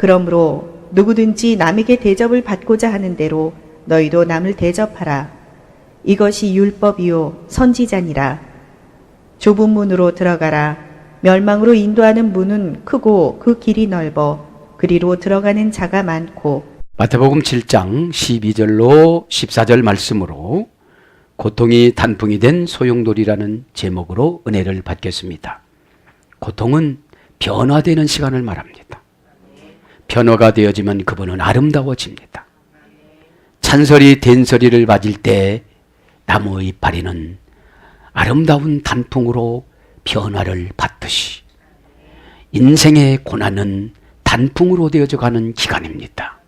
그러므로 누구든지 남에게 대접을 받고자 하는 대로 너희도 남을 대접하라. 이것이 율법이요 선지자니라. 좁은 문으로 들어가라. 멸망으로 인도하는 문은 크고 그 길이 넓어 그리로 들어가는 자가 많고. 마태복음 7장 12절로 14절 말씀으로 고통이 단풍이 된 소용돌이라는 제목으로 은혜를 받겠습니다. 고통은 변화되는 시간을 말합니다. 변화가 되어지면 그분은 아름다워집니다. 찬설이 된설이를 맞을 때 나무 이파리는 아름다운 단풍으로 변화를 받듯이 인생의 고난은 단풍으로 되어져 가는 기간입니다.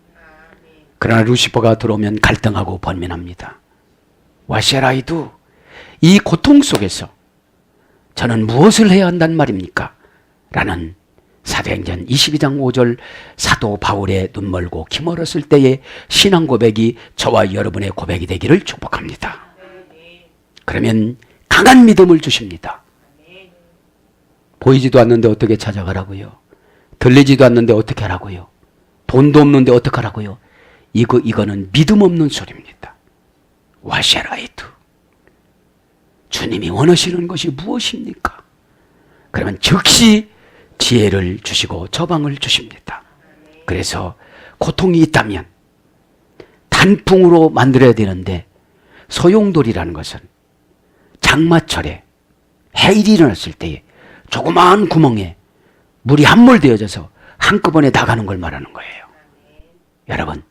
그러나 루시퍼가 들어오면 갈등하고 번민합니다. 와시라이도 이 고통 속에서 저는 무엇을 해야 한단 말입니까? 라는 사도행전 22장 5절 사도 바울의 눈 멀고 키 멀었을 때의 신앙 고백이 저와 여러분의 고백이 되기를 축복합니다. 그러면 강한 믿음을 주십니다. 보이지도 않는데 어떻게 찾아가라고요? 들리지도 않는데 어떻게 하라고요? 돈도 없는데 어떻게 하라고요? 이거는 믿음 없는 소리입니다. 와시라이트. 주님이 원하시는 것이 무엇입니까? 그러면 즉시 지혜를 주시고 처방을 주십니다. 그래서 고통이 있다면 단풍으로 만들어야 되는데 소용돌이라는 것은 장마철에 해일이 일어났을 때에 조그마한 구멍에 물이 함몰되어져서 한꺼번에 나가는 걸 말하는 거예요. 여러분,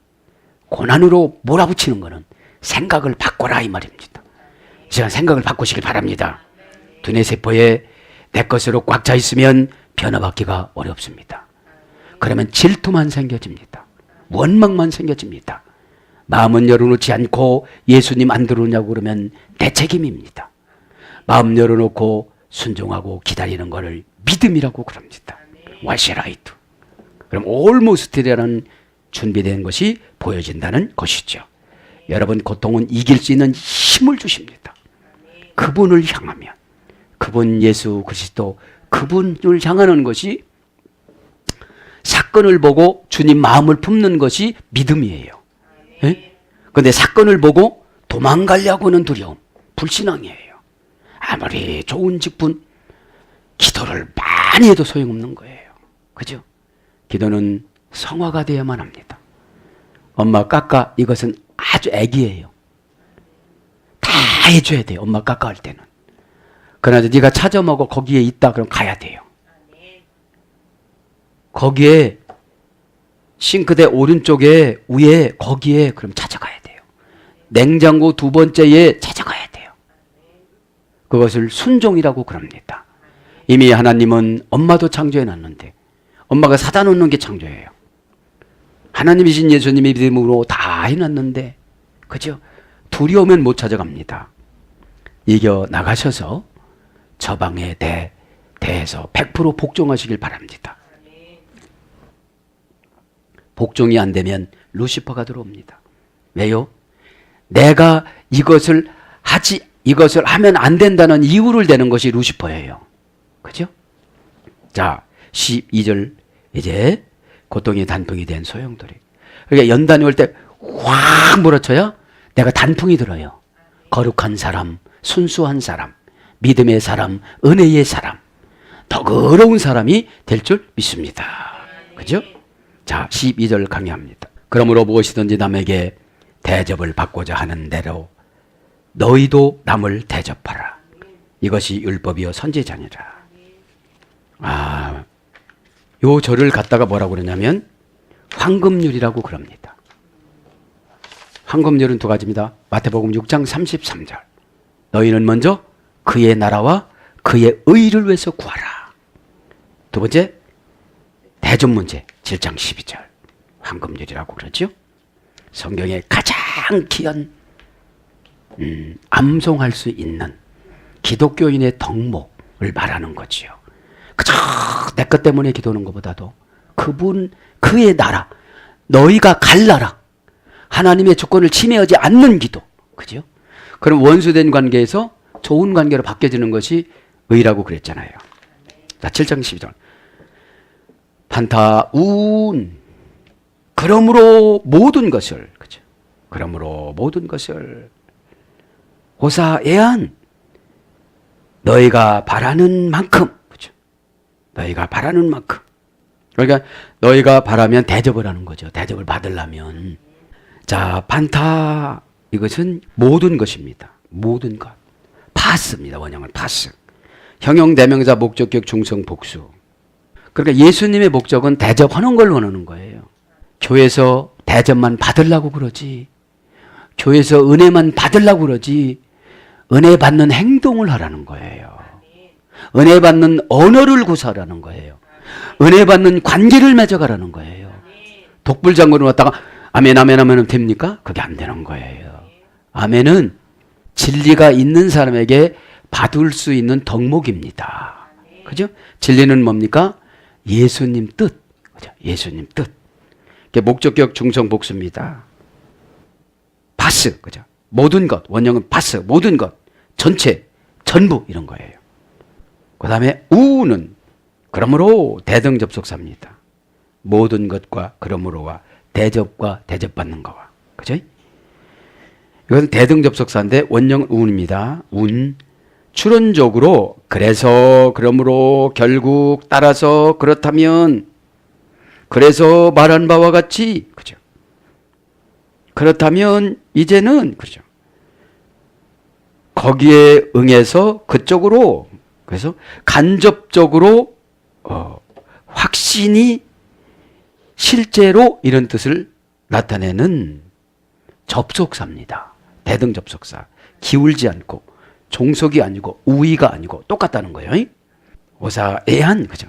고난으로 몰아붙이는 것은 생각을 바꿔라 이 말입니다. 이 시간 생각을 바꾸시길 바랍니다. 두뇌 세포에 내 것으로 꽉 차 있으면 변화받기가 어렵습니다. 그러면 질투만 생겨집니다. 원망만 생겨집니다. 마음은 열어놓지 않고 예수님 안 들어오냐고 그러면 내 책임입니다. 마음 열어놓고 순종하고 기다리는 것을 믿음이라고 그럽니다. 와시라이트. 그럼 올모스트라는 준비된 것이 보여진다는 것이죠. 여러분, 고통은 이길 수 있는 힘을 주십니다. 그분을 향하면, 그분 예수 그리스도, 그분을 향하는 것이, 사건을 보고 주님 마음을 품는 것이 믿음이에요. 그런데 사건을 보고 도망가려고 하는 두려움, 불신앙이에요. 아무리 좋은 직분, 기도를 많이 해도 소용없는 거예요. 그죠? 기도는 성화가 되어야만 합니다. 엄마 깎아, 이것은 아주 애기예요. 다 해줘야 돼요. 엄마 깎아 할 때는. 그러나 네가 찾아 먹어 거기에 있다 그럼 가야 돼요. 거기에 싱크대 오른쪽에 위에 거기에 그럼 찾아가야 돼요. 냉장고 두 번째에 찾아가야 돼요. 그것을 순종이라고 그럽니다. 이미 하나님은 엄마도 창조해 놨는데 엄마가 사다 놓는 게 창조예요. 하나님이신 예수님의 믿음으로 다 해놨는데, 그죠? 두려우면 못 찾아갑니다. 이겨 나가셔서 처방에 대해서 100% 복종하시길 바랍니다. 복종이 안 되면 루시퍼가 들어옵니다. 왜요? 내가 이것을 하면 안 된다는 이유를 대는 것이 루시퍼예요. 그죠? 자, 12절 이제 고통이 단풍이 된 소용돌이. 그러니까 연단이 올 때 확 몰아쳐야 내가 단풍이 들어요. 거룩한 사람, 순수한 사람, 믿음의 사람, 은혜의 사람, 너그러운 사람이 될 줄 믿습니다. 그죠? 자, 12절 강의합니다. 그러므로 무엇이든지 남에게 대접을 받고자 하는 대로 너희도 남을 대접하라. 이것이 율법이요 선지자니라. 요 절을 갖다가 뭐라고 그러냐면 황금률이라고 그럽니다. 황금률은 두 가지입니다. 마태복음 6장 33절. 너희는 먼저 그의 나라와 그의 의를 위해서 구하라. 두 번째, 대접 문제 7장 12절. 황금률이라고 그러죠. 성경에 가장 귀한 암송할 수 있는 기독교인의 덕목을 말하는 거지요. 그저 내 것 때문에 기도하는 것보다도 그의 나라, 너희가 갈 나라, 하나님의 주권을 침해하지 않는 기도. 그죠? 그럼 원수된 관계에서 좋은 관계로 바뀌어지는 것이 의라고 그랬잖아요. 자, 7장 12절. 판타운 그러므로 모든 것을, 그죠? 그러므로 모든 것을 호사애한 너희가 바라는 만큼, 그죠? 너희가 바라는 만큼. 그러니까 너희가 바라면 대접을 하는 거죠. 대접을 받으려면. 자, 판타, 이것은 모든 것입니다. 모든 것. 파스입니다. 원형은 파스. 형용, 대명사, 목적격, 중성, 복수. 그러니까 예수님의 목적은 대접하는 걸 원하는 거예요. 교회에서 대접만 받으려고 그러지. 교회에서 은혜만 받으려고 그러지. 은혜 받는 행동을 하라는 거예요. 은혜 받는 언어를 구사하라는 거예요. 은혜 받는 관계를 맺어가라는 거예요. 독불장군을 왔다가 아멘 아멘 하면 됩니까? 그게 안 되는 거예요. 아멘은 진리가 있는 사람에게 받을 수 있는 덕목입니다. 그죠? 진리는 뭡니까? 예수님 뜻. 그죠? 예수님 뜻. 목적격 중성 복수입니다. 파스. 그죠? 모든 것. 원형은 파스. 모든 것. 전체. 전부. 이런 거예요. 그 다음에 우는 그러므로 대등접속사입니다. 모든 것과 그러므로와 대접과 대접받는 거와. 그죠? 이것은 대등접속사인데 원형은 운입니다. 운. 추론적으로 그래서 그러므로 결국 따라서 그렇다면 그래서 말한 바와 같이 그죠? 그렇다면 이제는 그죠? 거기에 응해서 그쪽으로 그래서 간접적으로 확신이 실제로 이런 뜻을 나타내는 접속사입니다. 대등접속사. 기울지 않고 종속이 아니고 우위가 아니고 똑같다는 거예요. 호사애한 그죠?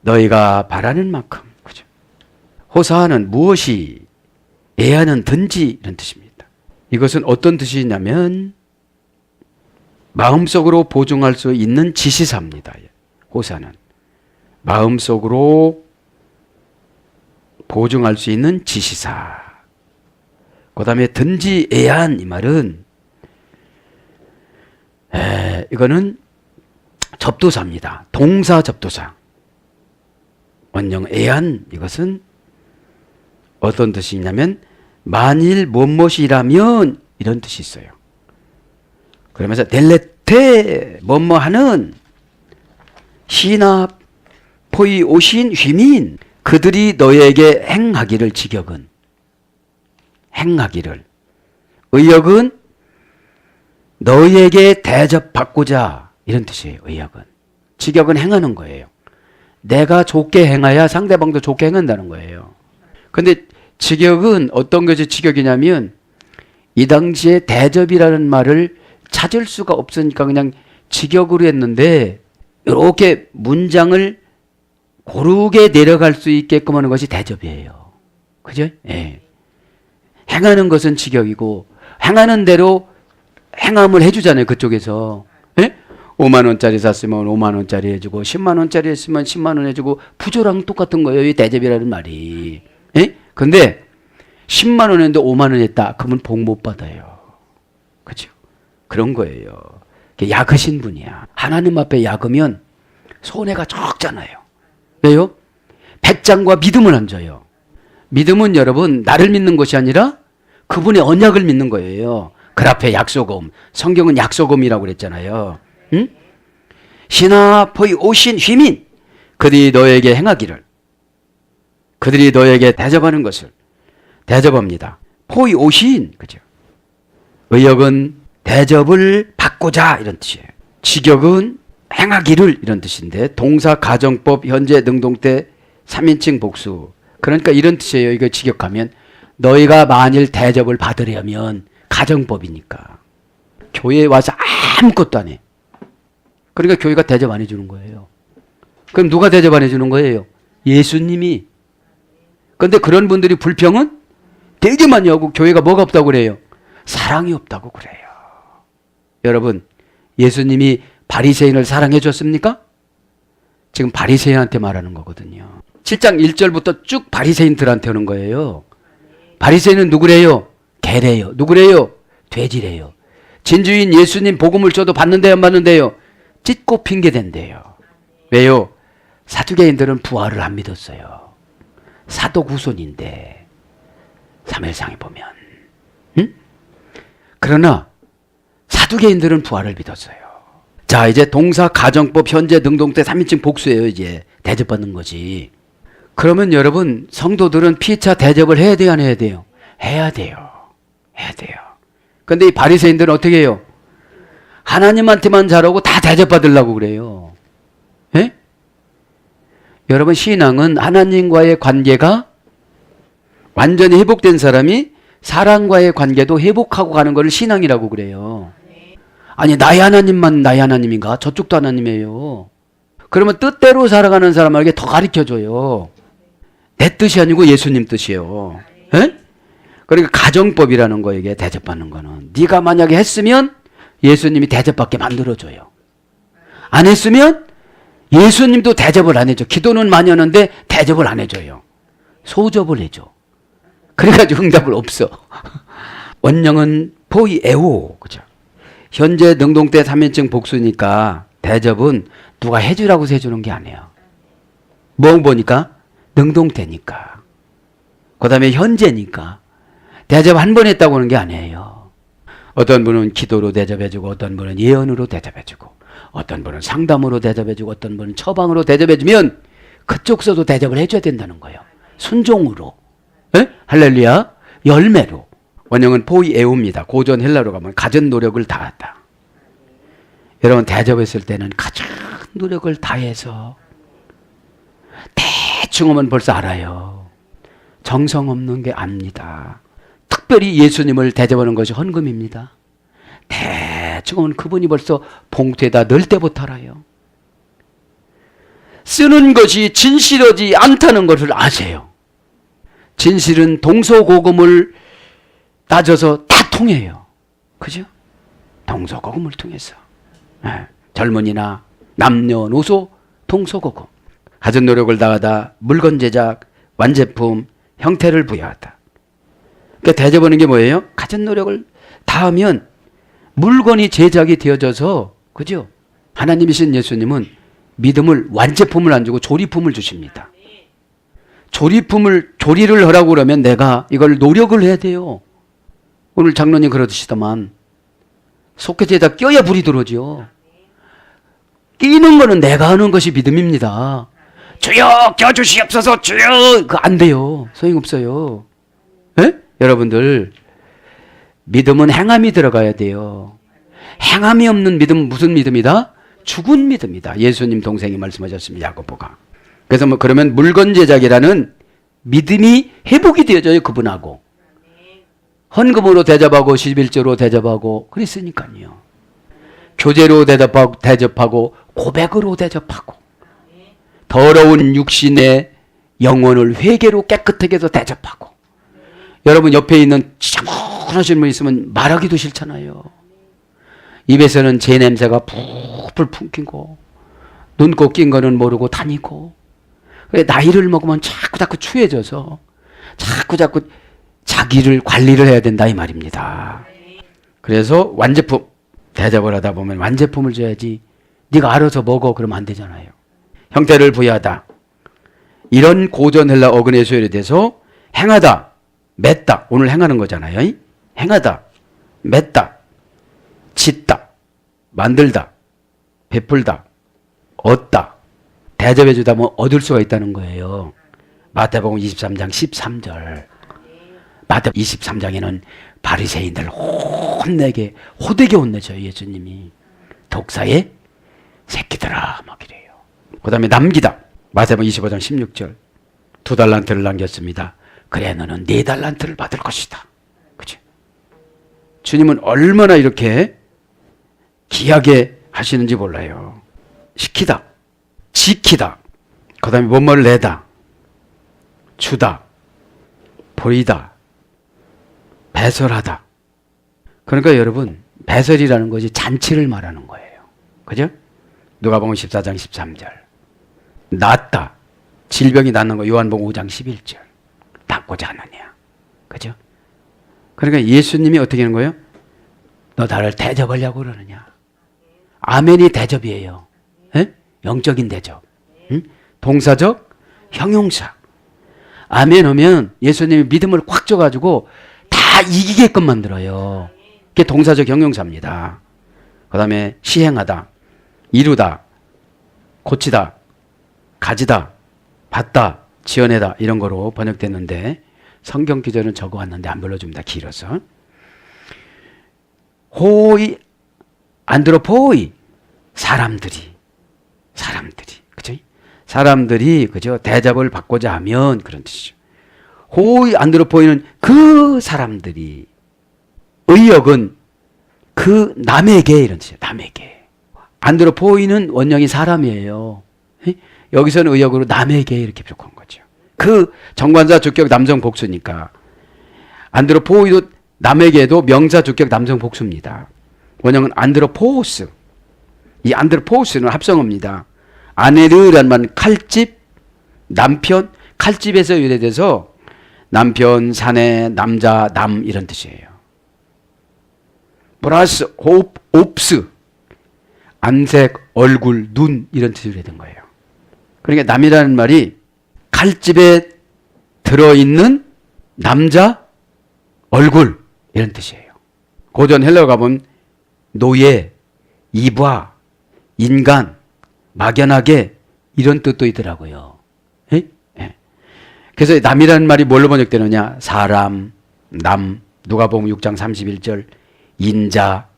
너희가 바라는 만큼 그죠? 호사는 무엇이 애하는 든지 이런 뜻입니다. 이것은 어떤 뜻이냐면 마음속으로 보증할 수 있는 지시사입니다. 호사는 마음속으로 보증할 수 있는 지시사. 그 다음에 든지 애한 이 말은 이거는 접두사입니다. 동사 접두사. 원형 애한 이것은 어떤 뜻이 있냐면 만일 무엇이라면 이런 뜻이 있어요. 그러면서 델레테 뭐뭐하는 시나 포이 오신 휘민 그들이 너에게 행하기를 직역은 행하기를 의역은 너희에게 대접받고자 이런 뜻이에요. 의역은 직역은 행하는 거예요. 내가 좋게 행해야 상대방도 좋게 행한다는 거예요. 근데 직역은 어떤 것이 직역이냐면 이 당시에 대접이라는 말을 찾을 수가 없으니까 그냥 직역으로 했는데 이렇게 문장을 고르게 내려갈 수 있게끔 하는 것이 대접이에요. 그죠? 예. 행하는 것은 직역이고 행하는 대로 행함을 해주잖아요. 그쪽에서. 예? 5만 원짜리 샀으면 5만 원짜리 해주고 10만 원짜리 했으면 10만 원 해주고 부조랑 똑같은 거예요. 이 대접이라는 말이. 예? 근데 10만 원 했는데 5만 원 했다. 그러면 복 못 받아요. 그죠? 그런 거예요. 약으신 분이야. 하나님 앞에 약으면 손해가 적잖아요. 왜요? 백장과 믿음을 안 줘요. 믿음은 여러분 나를 믿는 것이 아니라 그분의 언약을 믿는 거예요. 그 앞에 약소금. 성경은 약소금이라고 그랬잖아요. 응? 신하 포이 오신 휘민 그들이 너에게 행하기를 그들이 너에게 대접하는 것을 대접합니다. 포이 오신 그죠? 의역은 대접을 받고자 이런 뜻이에요. 직역은 행하기를 이런 뜻인데 동사 가정법 현재 능동태 3인칭 복수 그러니까 이런 뜻이에요. 이거 직역하면 너희가 만일 대접을 받으려면 가정법이니까 교회에 와서 아무것도 안 해. 그러니까 교회가 대접 안 해주는 거예요. 그럼 누가 대접 안 해주는 거예요? 예수님이. 그런데 그런 분들이 불평은 되게 많이 하고 교회가 뭐가 없다고 그래요? 사랑이 없다고 그래요. 여러분 예수님이 바리새인을 사랑해 줬습니까? 지금 바리새인한테 말하는 거거든요. 7장 1절부터 쭉 바리새인들한테 오는 거예요. 바리새인은 누구래요? 개래요. 누구래요? 돼지래요. 진주인 예수님 복음을 줘도 받는데요 안 받는데요? 찢고 핑계댄대요. 왜요? 사두개인들은 부활을 안 믿었어요. 사독 후손인데 사무엘상에 보면. 응? 그러나 사두개인들은 부활을 믿었어요. 자, 이제 동사, 가정법, 현재, 능동태 3인칭 복수예요. 이제 대접받는 거지. 그러면 여러분, 성도들은 피차 대접을 해야 돼요, 안 해야 돼요? 해야 돼요. 해야 돼요. 근데 이 바리새인들은 어떻게 해요? 하나님한테만 잘하고 다 대접받으려고 그래요. 예? 여러분, 신앙은 하나님과의 관계가 완전히 회복된 사람이 사람과의 관계도 회복하고 가는 것을 신앙이라고 그래요. 아니, 나의 하나님만 나의 하나님인가? 저쪽도 하나님이에요. 그러면 뜻대로 살아가는 사람에게 더 가르쳐줘요. 내 뜻이 아니고 예수님 뜻이에요. 에? 그러니까 가정법이라는 거에게 대접받는 거는 네가 만약에 했으면 예수님이 대접받게 만들어줘요. 안 했으면 예수님도 대접을 안 해줘. 기도는 많이 하는데 대접을 안 해줘요. 소접을 해줘. 그래가지고 응답을 없어. 원령은 포이에오. 그죠? 현재 능동태 3인칭 복수니까 대접은 누가 해주라고 해주는 게 아니에요. 뭐 보니까? 능동태니까. 그 다음에 현재니까. 대접 한 번 했다고 하는 게 아니에요. 어떤 분은 기도로 대접해주고, 어떤 분은 예언으로 대접해주고, 어떤 분은 상담으로 대접해주고, 어떤 분은 처방으로 대접해주면 그쪽서도 대접을 해줘야 된다는 거예요. 순종으로. 에? 할렐루야. 열매로. 원형은 포이에오입니다. 고전 헬라로 가면 갖은 노력을 다하다. 여러분, 대접했을 때는 가장 노력을 다해서 대충 하면 벌써 알아요. 정성 없는 게 압니다. 특별히 예수님을 대접하는 것이 헌금입니다. 대충 하면 그분이 벌써 봉투에다 넣을 때부터 알아요. 쓰는 것이 진실하지 않다는 것을 아세요. 진실은 동서고금을 따져서 다 통해요. 그죠? 동서고금을 통해서. 네. 젊은이나 남녀노소 동서고금. 가진 노력을 다하다, 물건 제작, 완제품, 형태를 부여하다. 그러니까 대접하는 게 뭐예요? 가진 노력을 다하면 물건이 제작이 되어져서, 그죠? 하나님이신 예수님은 믿음을 완제품을 안 주고 조리품을 주십니다. 조리를 하라고 그러면 내가 이걸 노력을 해야 돼요. 오늘 장로님 그러시더만 소켓에다 껴야 불이 들어오죠. 끼는 거는 내가 하는 것이 믿음입니다. 주여 껴주시옵소서 주여, 그거 안 돼요. 소용없어요. 에? 여러분들, 믿음은 행함이 들어가야 돼요. 행함이 없는 믿음은 무슨 믿음이다? 죽은 믿음이다. 예수님 동생이 말씀하셨습니다. 야고보가. 그래서 그러면 물건 제작이라는 믿음이 회복이 되어져요. 그분하고. 헌금으로 대접하고 11조로 대접하고 그랬으니까요. 교제로 대접하고 고백으로 대접하고 더러운 육신의 영혼을 회개로 깨끗하게 해서 대접하고. 여러분, 옆에 있는 지저분하신 분 있으면 말하기도 싫잖아요. 입에서는 제 냄새가 풀풀 풍기고 눈곱 낀 거는 모르고 다니고. 나이를 먹으면 자꾸 추해져서 자꾸 자기를 관리를 해야 된다 이 말입니다. 그래서 완제품 대접을 하다 보면 완제품을 줘야지 네가 알아서 먹어 그러면 안 되잖아요. 형태를 부여하다. 이런 고전 헬라 어근의 소열에 대해서 행하다, 맺다. 오늘 행하는 거잖아요. 행하다, 맺다, 짓다, 만들다, 베풀다, 얻다. 대접해 주다 뭐 얻을 수가 있다는 거예요. 마태복음 23장 13절. 마태 23장에는 바리새인들 호되게 혼내줘요. 예수님이. 독사의 새끼들아 막 이래요. 그 다음에 남기다. 마태복음 25장 16절. 2달란트를 남겼습니다. 그래 너는 4달란트를 받을 것이다. 그치? 주님은 얼마나 이렇게 귀하게 하시는지 몰라요. 시키다, 지키다, 그 다음에 뭐뭐를 내다, 주다, 보이다, 배설하다. 그러니까 여러분, 배설이라는 것이 잔치를 말하는 거예요. 그죠? 누가복음 14장 13절. 낫다. 질병이 낫는 거 요한복음 5장 11절. 낫고자 하느냐. 그죠? 그러니까 예수님이 어떻게 하는 거예요? 너 나를 대접하려고 그러느냐. 아멘이 대접이에요. 에? 영적인 대접. 응? 동사적 형용사. 아멘 하면 예수님이 믿음을 꽉 줘가지고 다 이기게끔 만들어요. 그게 동사적 형용사입니다. 그 다음에 시행하다, 이루다, 고치다, 가지다, 받다, 지어내다 이런 거로 번역됐는데 성경 기절은 적어왔는데 안 불러줍니다. 길어서. 호이, 안드로포이, 사람들이, 그죠? 사람들이, 그죠? 대접을 받고자 하면 그런 뜻이죠. 호이, 안드로포이는 그 사람들이, 의역은 그 남에게 이런 뜻이에요. 남에게. 안드로포이는 원형이 사람이에요. 여기서는 의역으로 남에게 이렇게 부족한 거죠. 그 정관사 주격 남성 복수니까 안드로포이도 남에게도 명사 주격 남성 복수입니다. 원형은 안드로포스. 이 안드로포스는 합성어입니다. 아네르라는 말은 칼집, 남편, 칼집에서 유래돼서 남편, 사내, 남자, 남 이런 뜻이에요. 플러스 옵스, 안색, 얼굴, 눈 이런 뜻으로 유래된 거예요. 그러니까 남이라는 말이 칼집에 들어있는 남자, 얼굴 이런 뜻이에요. 고전 헬라어 가보면 노예, 이바, 인간, 막연하게 이런 뜻도 있더라고요. 에? 예. 그래서 남이라는 말이 뭘로 번역되느냐? 사람, 남, 누가복음 6장 31절, 인자,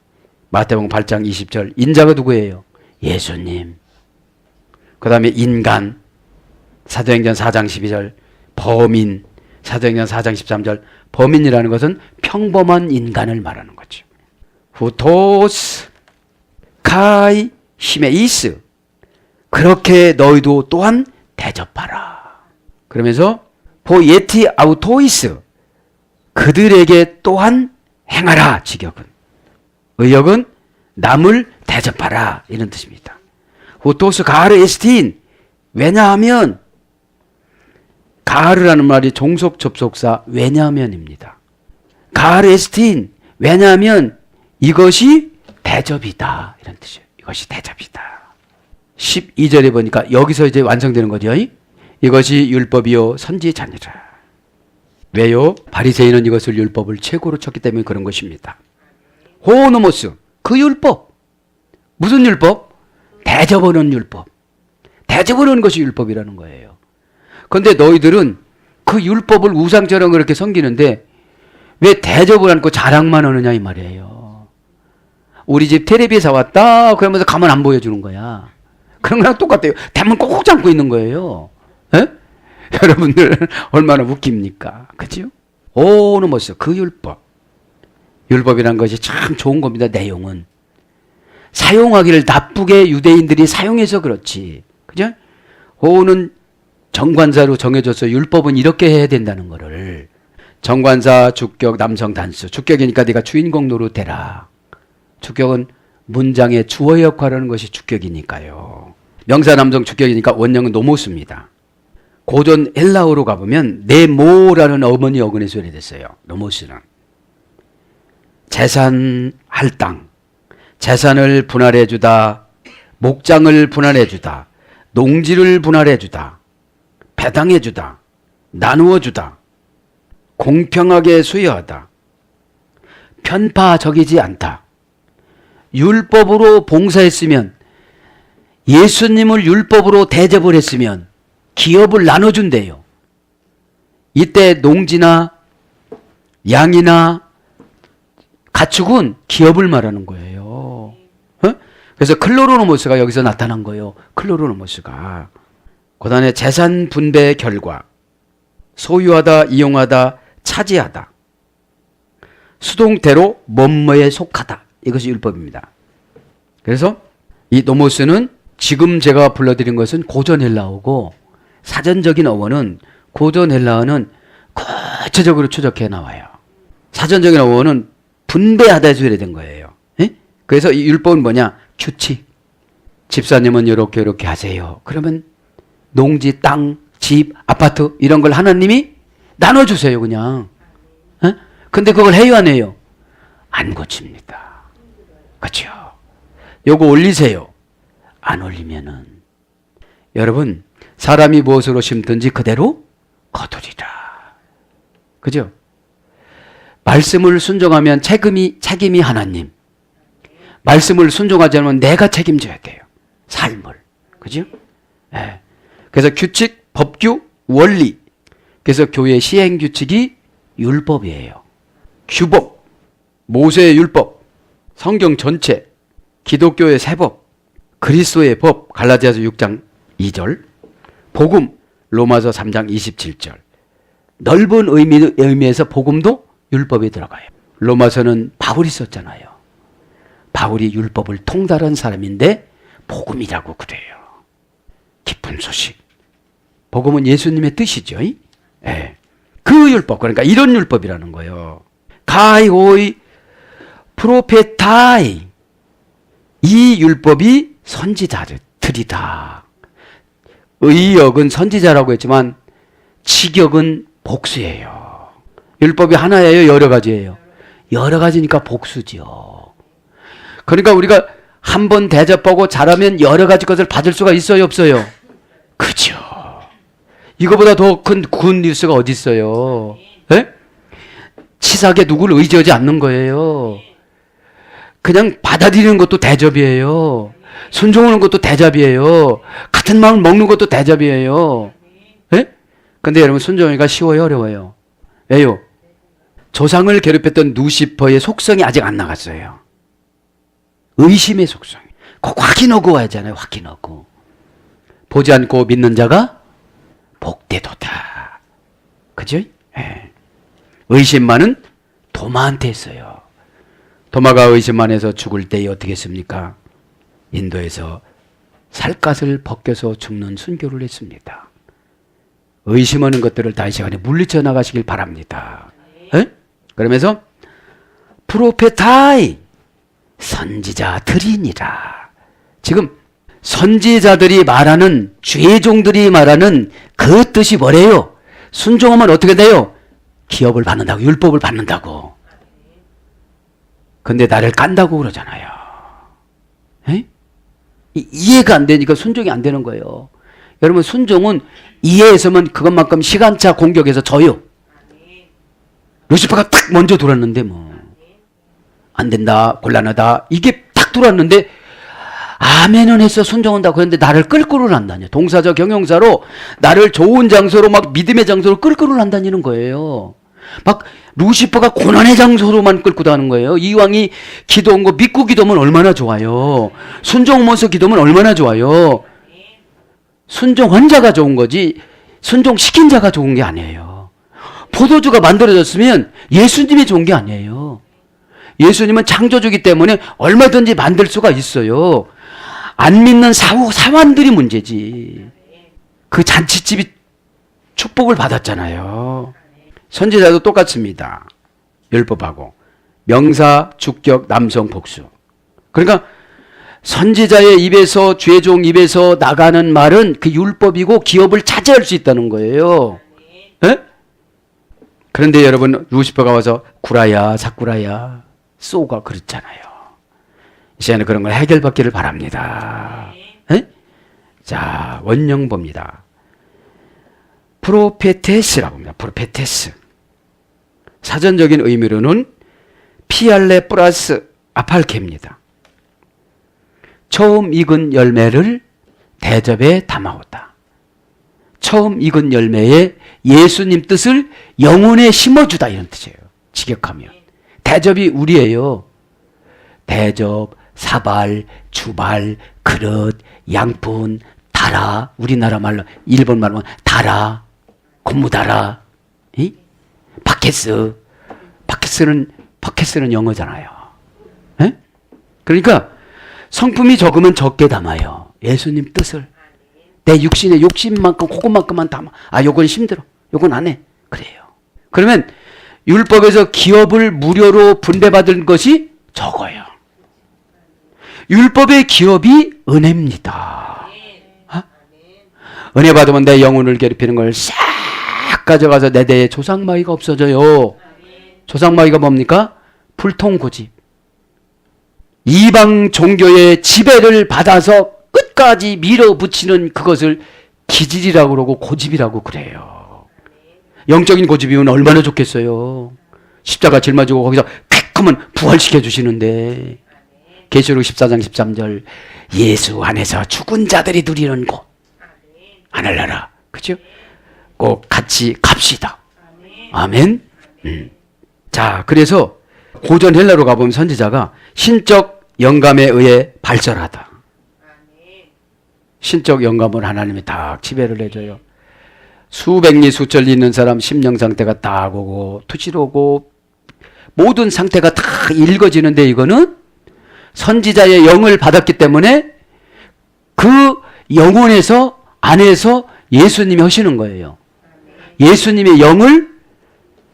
마태복음 8장 20절. 인자가 누구예요? 예수님. 그 다음에 인간, 사도행전 4장 12절, 범인, 사도행전 4장 13절. 범인이라는 것은 평범한 인간을 말하는 거죠. 후토스, 카이, 히메이스. 그렇게 너희도 또한 대접하라. 그러면서 포예티 아우토이스. 그들에게 또한 행하라. 직역은. 의역은 남을 대접하라. 이런 뜻입니다. 후토스 가르 에스틴. 왜냐하면 가르라는 말이 종속 접속사 왜냐하면입니다. 가르 에스틴. 왜냐하면 이것이 대접이다. 이런 뜻이에요. 이것이 대접이다. 12절에 보니까 여기서 이제 완성되는 거죠. 이것이 율법이요 선지자니라. 왜요? 바리새인은 이것을 율법을 최고로 쳤기 때문에 그런 것입니다. 호노모스, 그 율법. 무슨 율법? 대접하는 율법. 대접하는 것이 율법이라는 거예요. 그런데 너희들은 그 율법을 우상처럼 그렇게 섬기는데 왜 대접을 않고 자랑만 하느냐 이 말이에요. 우리 집 텔레비 사왔다 그러면서 가만 안 보여주는 거야. 그런 거랑 똑같아요. 대문 꼭 잠고 있는 거예요. 에? 여러분들 얼마나 웃깁니까? 그죠? 오노모스, 그 율법. 율법이란 것이 참 좋은 겁니다. 내용은. 사용하기를 나쁘게 유대인들이 사용해서 그렇지. 그죠? 호는 정관사로 정해져서 율법은 이렇게 해야 된다는 거를. 정관사, 주격, 남성 단수. 주격이니까 네가 주인공 노릇해라. 주격은 문장의 주어 역할을 하는 것이 주격이니까요. 명사 남성 주격이니까 원형은 노모스입니다. 고전 헬라어로 가보면 네모라는 어머니 어근에서 유래됐어요. 노모스는. 재산 할당, 재산을 분할해주다, 목장을 분할해주다, 농지를 분할해주다, 배당해주다, 나누어주다, 공평하게 수여하다, 편파적이지 않다. 율법으로 봉사했으면, 예수님을 율법으로 대접을 했으면 기업을 나눠준대요. 이때 농지나 양이나 가축은 기업을 말하는 거예요. 어? 그래서 클로로노모스가 여기서 나타난 거예요. 클로로노모스가. 그 다음에 재산 분배 결과, 소유하다, 이용하다, 차지하다, 수동태로 뭐뭐에 속하다. 이것이 율법입니다. 그래서 이 노모스는 지금 제가 불러드린 것은 고전 헬라어고 사전적인 어원은 고전 헬라어는 구체적으로 추적해 나와요. 사전적인 어원은 분배하다에서 유래된 거예요. 에? 그래서 이 율법은 뭐냐? 규칙. 집사님은 이렇게 하세요. 그러면 농지, 땅, 집, 아파트 이런 걸 하나님이 나눠주세요. 그냥. 에? 근데 그걸 해요 안 해요? 안 고칩니다. 그렇죠? 요거 올리세요. 안 올리면은 여러분 사람이 무엇으로 심든지 그대로 거두리라. 그죠? 말씀을 순종하면 책임이 하나님. 말씀을 순종하지 않으면 내가 책임져야 돼요. 삶을. 그죠? 네. 그래서 규칙, 법규, 원리. 그래서 교회 시행규칙이 율법이에요. 규법, 모세의 율법, 성경 전체, 기독교의 세법, 그리스도의 법, 갈라디아서 6장 2절, 복음, 로마서 3장 27절. 넓은 의미에서 복음도 율법에 들어가요. 로마서는 바울이 썼잖아요. 바울이 율법을 통달한 사람인데 복음이라고 그래요. 기쁜 소식. 복음은 예수님의 뜻이죠. 네. 그 율법, 그러니까 이런 율법이라는 거예요. 가이오이 프로페타이. 이 율법이 선지자들이다. 의역은 선지자라고 했지만 직역은 복수예요. 율법이 하나예요, 여러 가지예요? 여러 가지니까 복수죠. 그러니까 우리가 한 번 대접하고 잘하면 여러 가지 것을 받을 수가 있어요, 없어요? 그죠. 이거보다 더 큰 굿뉴스가 어디 있어요? 네? 치사하게 누구를 의지하지 않는 거예요. 그냥 받아들이는 것도 대접이에요. 순종하는 것도 대접이에요. 같은 마음을 먹는 것도 대접이에요. 네? 근데 여러분, 순종하기가 쉬워요, 어려워요? 왜요? 조상을 괴롭혔던 루시퍼의 속성이 아직 안 나갔어요. 의심의 속성. 꼭 확인하고 와야잖아요. 확인하고. 보지 않고 믿는 자가 복되도다. 그죠? 네. 의심만은 도마한테 했어요. 도마가 의심만 해서 죽을 때에 어떻게 했습니까? 인도에서 살갗을 벗겨서 죽는 순교를 했습니다. 의심하는 것들을 다 이 시간에 물리쳐 나가시길 바랍니다. 네? 그러면서 프로페타이 선지자들이니라. 지금 선지자들이 말하는, 죄종들이 말하는 그 뜻이 뭐래요? 순종하면 어떻게 돼요? 기업을 받는다고, 율법을 받는다고. 근데 나를 깐다고 그러잖아요. 에? 이해가 안 되니까 순종이 안 되는 거예요. 여러분, 순종은 이해해서면 그것만큼 시간차 공격해서 져요. 루시퍼가 딱 먼저 들어왔는데 뭐 안 된다, 곤란하다, 이게 딱 들어왔는데 아멘은 했어, 순종한다고. 그런데 나를 끌끌을 한다뇨. 동사적 형용사로 나를 좋은 장소로, 막 믿음의 장소로 끌끌을 한다는 거예요. 막 루시퍼가 고난의 장소로만 끌고 다는 거예요. 이왕이 기도한 거 믿고 기도하면 얼마나 좋아요. 순종하면서 기도하면 얼마나 좋아요. 순종한 자가 좋은 거지 순종시킨 자가 좋은 게 아니에요. 포도주가 만들어졌으면 예수님이 좋은 게 아니에요. 예수님은 창조주기 때문에 얼마든지 만들 수가 있어요. 안 믿는 사환들이 문제지. 그 잔치집이 축복을 받았잖아요. 선지자도 똑같습니다. 율법하고 명사, 주격, 남성, 복수. 그러니까 선지자의 입에서, 죄종 입에서 나가는 말은 그 율법이고 기업을 차지할 수 있다는 거예요. 에? 그런데 여러분, 루시퍼가 와서 구라야, 사쿠라야, 쏘가 그렇잖아요. 이 시간에 그런 걸 해결받기를 바랍니다. 에? 자, 원령 봅니다. 프로페테스라고 합니다. 프로페테스. 사전적인 의미로는 피알레 플러스 아팔케입니다. 처음 익은 열매를 대접에 담아오다. 처음 익은 열매에 예수님 뜻을 영혼에 심어주다, 이런 뜻이에요. 직역하면. 대접이 우리예요. 대접, 사발, 주발, 그릇, 양푼, 다라. 우리나라 말로, 일본 말로 다라, 고무다라, 바케스. 바케스는 영어잖아요. 에? 그러니까 성품이 적으면 적게 담아요. 예수님 뜻을. 내 육신의 욕심만큼, 그것만큼만 담아. 아, 요건 힘들어, 요건 안 해. 그래요. 그러면 율법에서 기업을 무료로 분배받은 것이 적어요. 율법의 기업이 은혜입니다. 어? 은혜 받으면 내 영혼을 괴롭히는 걸 싹 가져가서 내 대에 조상마귀가 없어져요. 조상마귀가 뭡니까? 불통고집. 이방 종교의 지배를 받아서 끝까지 밀어붙이는 그것을 기질이라고 그러고 고집이라고 그래요. 영적인 고집이면 얼마나 좋겠어요. 십자가 짊어지고 거기서 퀵 하면 부활시켜 주시는데. 계시록 14장 13절 예수 안에서 죽은 자들이 누리는 곳 하늘나라. 그죠? 꼭 같이 갑시다. 아멘. 자, 그래서 고전 헬라로 가보면 선지자가 신적 영감에 의해 발설하다. 신적 영감을 하나님이 딱 지배를 해줘요. 수백리 수천리 있는 사람 심령 상태가 딱 오고 투실 오고 모든 상태가 다 읽어지는데 이거는 선지자의 영을 받았기 때문에 그 영혼에서 안에서 예수님이 하시는 거예요. 예수님의 영을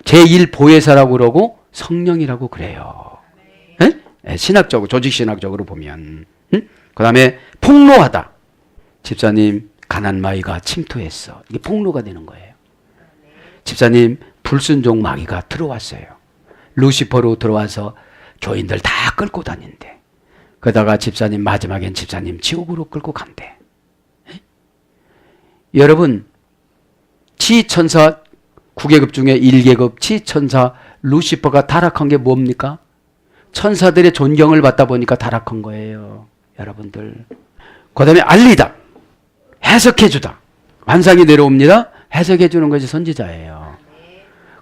제1보혜사라고 그러고 성령이라고 그래요. 네? 신학적으로 조직신학적으로 보면. 그 다음에 폭로하다. 집사님 가난마귀가 침투했어. 이게 폭로가 되는 거예요. 집사님 불순종 마귀가 들어왔어요. 루시퍼로 들어와서 교인들 다 끌고 다닌대. 그러다가 집사님 마지막엔 집사님 지옥으로 끌고 간대. 여러분 지천사 9계급 중에 1계급 지천사 루시퍼가 타락한 게 뭡니까? 천사들의 존경을 받다 보니까 타락한 거예요. 여러분들. 그 다음에 알리다. 해석해주다. 환상이 내려옵니다. 해석해주는 것이 선지자예요.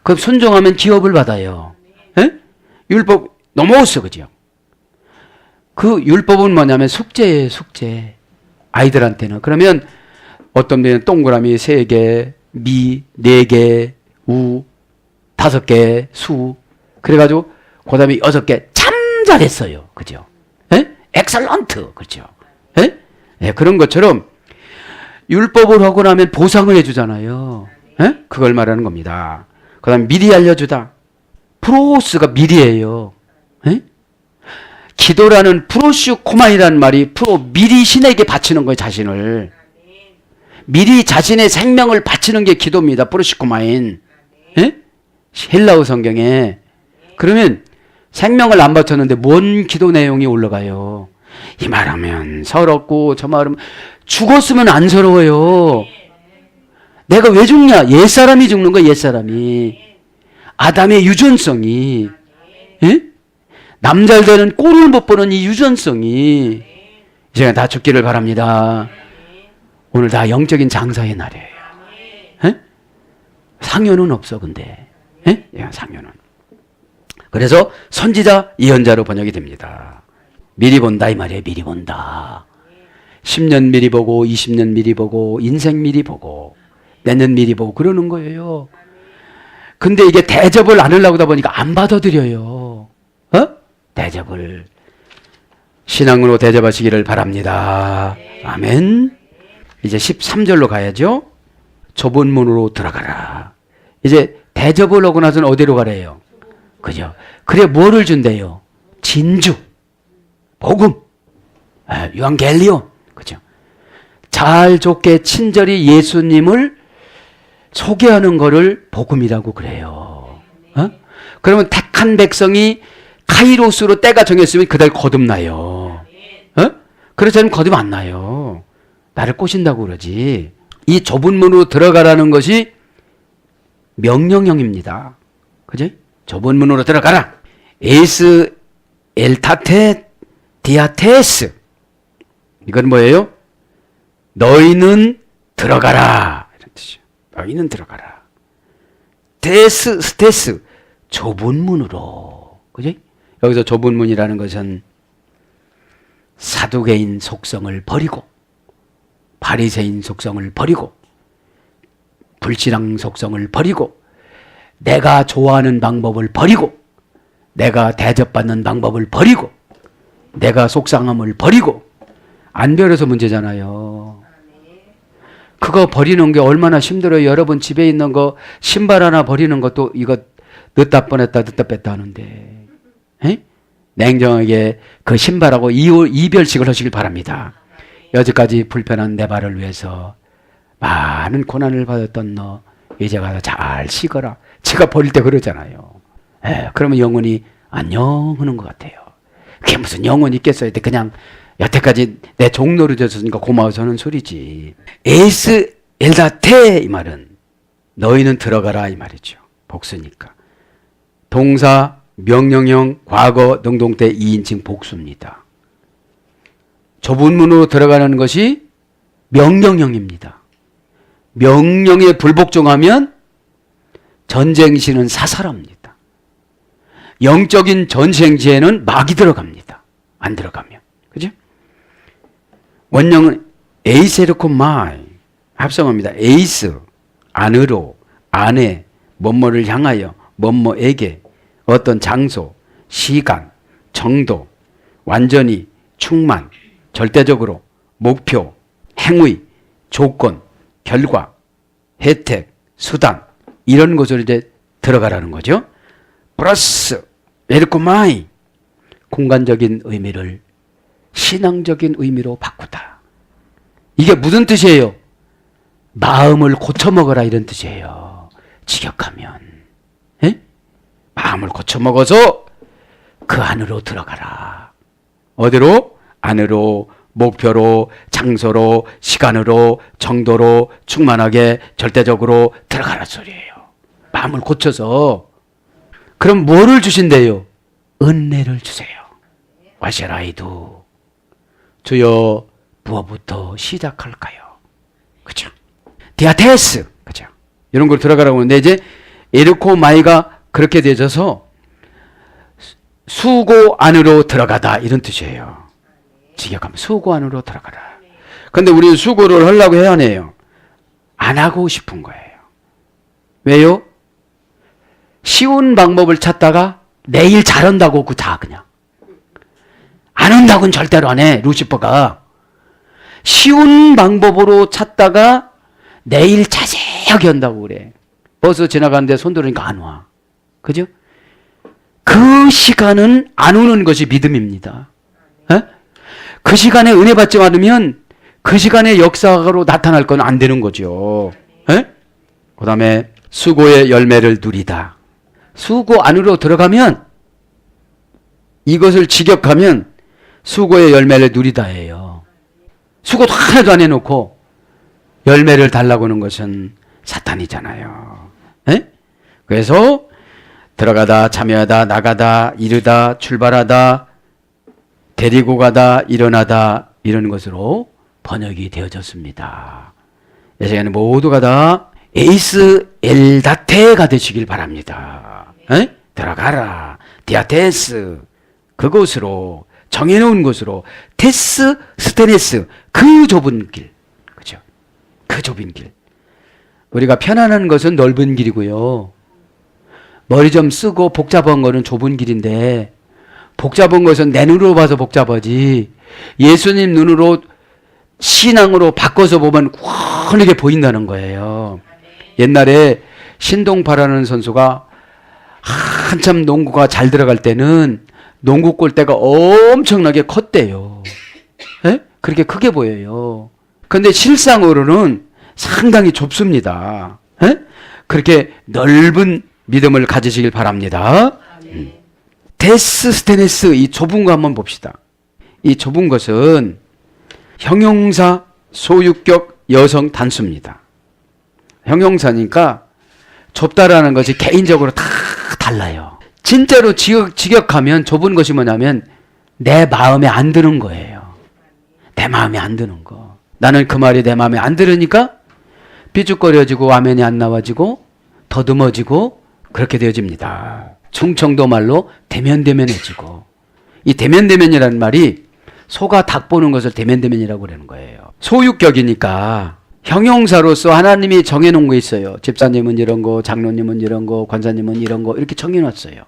그럼 순종하면 기업을 받아요. 에? 율법 넘어왔어. 그죠? 그 율법은 뭐냐면 숙제예요. 숙제. 아이들한테는. 그러면 어떤 데는 동그라미 3개, 미 4개, 우 5개, 수. 그래가지고 그 다음에 6개. 참 잘했어요. 그죠? 에? 엑설런트. 그죠? 에? 예, 그런 것처럼 율법을 하고 나면 보상을 해주잖아요. 에? 그걸 말하는 겁니다. 그 다음에 미리 알려주다. 프로스가 미리예요. 에? 기도라는 프로슈코마이라는 말이 미리 신에게 바치는 거예요. 자신을. 미리 자신의 생명을 바치는 게 기도입니다. 프로슈코마인. 에? 헬라어 성경에. 그러면 생명을 안 바쳤는데 뭔 기도 내용이 올라가요. 이 말하면 서럽고 저 말하면 죽었으면 안 서러워요. 내가 왜 죽냐? 옛사람이 죽는 거야. 옛사람이. 아담의 유전성이. 에? 남잘되는 꼴을 못 보는 이 유전성이 이제 다 죽기를 바랍니다. 오늘 다 영적인 장사의 날이에요. 에? 상여는 없어 근데. 에? 상여는. 그래서 선지자 예언자로 번역이 됩니다. 미리 본다 이 말이에요. 미리 본다. 10년 미리 보고 20년 미리 보고 인생 미리 보고 내년 미리 보고 그러는 거예요. 근데 이게 대접을 안 하려고 하다 보니까 안 받아들여요. 어? 대접을. 신앙으로 대접하시기를 바랍니다. 아멘. 이제 13절로 가야죠. 좁은 문으로 들어가라. 이제 대접을 하고 나서는 어디로 가래요? 그죠? 그래 뭐를 준대요? 진주, 복음, 유앙겔리온. 그죠? 잘 좋게 친절히 예수님을 소개하는 거를 복음이라고 그래요. 어? 그러면 택한 백성이 카이로스로 때가 정했으면 그달 거듭나요. 어? 그렇지 않으면 거듭 안 나요. 나를 꼬신다고 그러지. 이 좁은 문으로 들어가라는 것이 명령형입니다. 그지? 좁은 문으로 들어가라. 에스 엘타테 디아테스. 이건 뭐예요? 너희는 들어가라. 이런 뜻이죠. 너희는 들어가라. 데스 스테스. 좁은 문으로. 그지? 여기서 좁은 문이라는 것은 사두개인 속성을 버리고 바리새인 속성을 버리고 불신앙 속성을 버리고 내가 좋아하는 방법을 버리고 내가 대접받는 방법을 버리고 내가 속상함을 버리고 안 배워서 문제잖아요. 그거 버리는 게 얼마나 힘들어요. 여러분 집에 있는 거 신발 하나 버리는 것도 이거 늦다 뻔했다 늦다 뺐다 하는데 에? 냉정하게 그 신발하고 이별식을 하시길 바랍니다. 여지까지 불편한 내 발을 위해서 많은 고난을 받았던 너 이제 가서 잘 쉬거라. 제가 버릴 때 그러잖아요. 그러면 영혼이 안녕 하는 것 같아요. 그게 무슨 영혼이 있겠어요. 그냥 여태까지 내 종노릇 줬으니까 고마워서 하는 소리지. 에스 엘다테 이 말은 너희는 들어가라 이 말이죠. 복수니까. 동사, 명령형, 과거, 능동태 2인칭 복수입니다. 좁은 문으로 들어가는 것이 명령형입니다. 명령에 불복종하면 전쟁시는 사살합니다. 영적인 전쟁지에는 막이 들어갑니다. 안 들어가면. 그죠? 원형은 에이세르코 마이 합성합니다. 에이스 안으로, 안에, 뭐뭐를 향하여, 뭐뭐에게, 어떤 장소, 시간, 정도, 완전히, 충만, 절대적으로, 목표, 행위, 조건, 결과, 혜택, 수단 이런 것으로 이제 들어가라는 거죠. 플러스 에르코마이 공간적인 의미를 신앙적인 의미로 바꾸다. 이게 무슨 뜻이에요? 마음을 고쳐먹어라 이런 뜻이에요. 직역하면. 에? 마음을 고쳐먹어서 그 안으로 들어가라. 어디로? 안으로, 목표로, 장소로, 시간으로, 정도로, 충만하게, 절대적으로 들어가라 소리예요. 마음을 고쳐서. 그럼 뭐를 주신대요? 은혜를 주세요. What shall I do? 주여, 무엇부터 시작할까요? 그죠? 디아테스. 그죠? 이런 걸 들어가라고 하는데, 이제, 에르코 마이가 그렇게 되어서 수고 안으로 들어가다. 이런 뜻이에요. 직역하면 수고 안으로 들어가라. 근데 우리는 수고를 하려고 해야 해요. 안 하고 싶은 거예요. 왜요? 쉬운 방법을 찾다가 내일 잘한다고 다 그냥. 안 한다고는 절대로 안 해. 루시퍼가. 쉬운 방법으로 찾다가 내일 자세하게 한다고 그래. 버스 지나가는데 손 들으니까 안 와. 그죠? 그 시간은 안 오는 것이 믿음입니다. 에? 그 시간에 은혜 받지 않으면 그 시간에 역사로 나타날 건 안 되는 거죠. 그 다음에 수고의 열매를 누리다. 수고 안으로 들어가면 이것을 직역하면 수고의 열매를 누리다예요. 수고도 하나도 안 해놓고 열매를 달라고 하는 것은 사탄이잖아요. 그래서 들어가다, 참여하다, 나가다, 이르다, 출발하다, 데리고 가다, 일어나다 이런 것으로 번역이 되어졌습니다. 이 시간에 모두가 다 에이스 엘다테가 되시길 바랍니다. 들어가라. 디아테스. 그곳으로 정해놓은 곳으로 테스 스테네스 그 좁은 길. 그죠? 그 좁은 길. 우리가 편안한 것은 넓은 길이고요. 머리 좀 쓰고 복잡한 거는 좁은 길인데 복잡한 것은 내 눈으로 봐서 복잡하지 예수님 눈으로 신앙으로 바꿔서 보면 훤하게 보인다는 거예요. 옛날에 신동파라는 선수가 한참 농구가 잘 들어갈 때는 농구 골대가 엄청나게 컸대요. 그렇게 크게 보여요. 그런데 실상으로는 상당히 좁습니다. 그렇게 넓은 믿음을 가지시길 바랍니다. 데스스테네스 이 좁은 거 한번 봅시다. 이 좁은 것은 형용사 소유격 여성 단수입니다. 형용사니까 좁다라는 것이 개인적으로 다 달라요. 진짜로 직역하면 좁은 것이 뭐냐면 내 마음에 안 드는 거예요. 내 마음에 안 드는 거. 나는 그 말이 내 마음에 안 들으니까 삐죽거려지고 화면이 안 나와지고 더듬어지고 그렇게 되어집니다. 충청도 말로 대면대면해지고 이 대면대면이라는 말이 소가 닭 보는 것을 대면대면이라고 그러는 거예요. 소유격이니까 형용사로서 하나님이 정해놓은 거 있어요. 집사님은 이런 거, 장로님은 이런 거, 권사님은 이런 거 이렇게 정해놨어요.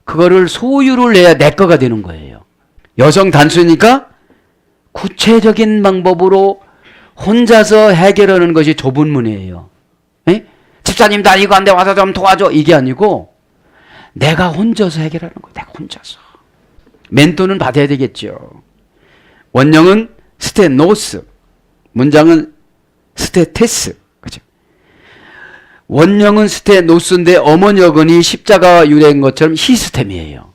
그거를 소유를 내야 내 거가 되는 거예요. 여성 단수니까 구체적인 방법으로 혼자서 해결하는 것이 좁은 문이에요. 집사님 나 이거 안 돼 와서 좀 도와줘 이게 아니고 내가 혼자서 해결하는 거예요. 내가 혼자서. 멘토는 받아야 되겠죠. 원형은 스테노스, 문장은 스테테스. 그죠? 원형은 스테노스인데 어머니어근이 십자가와 유래인 것처럼 히스템이에요.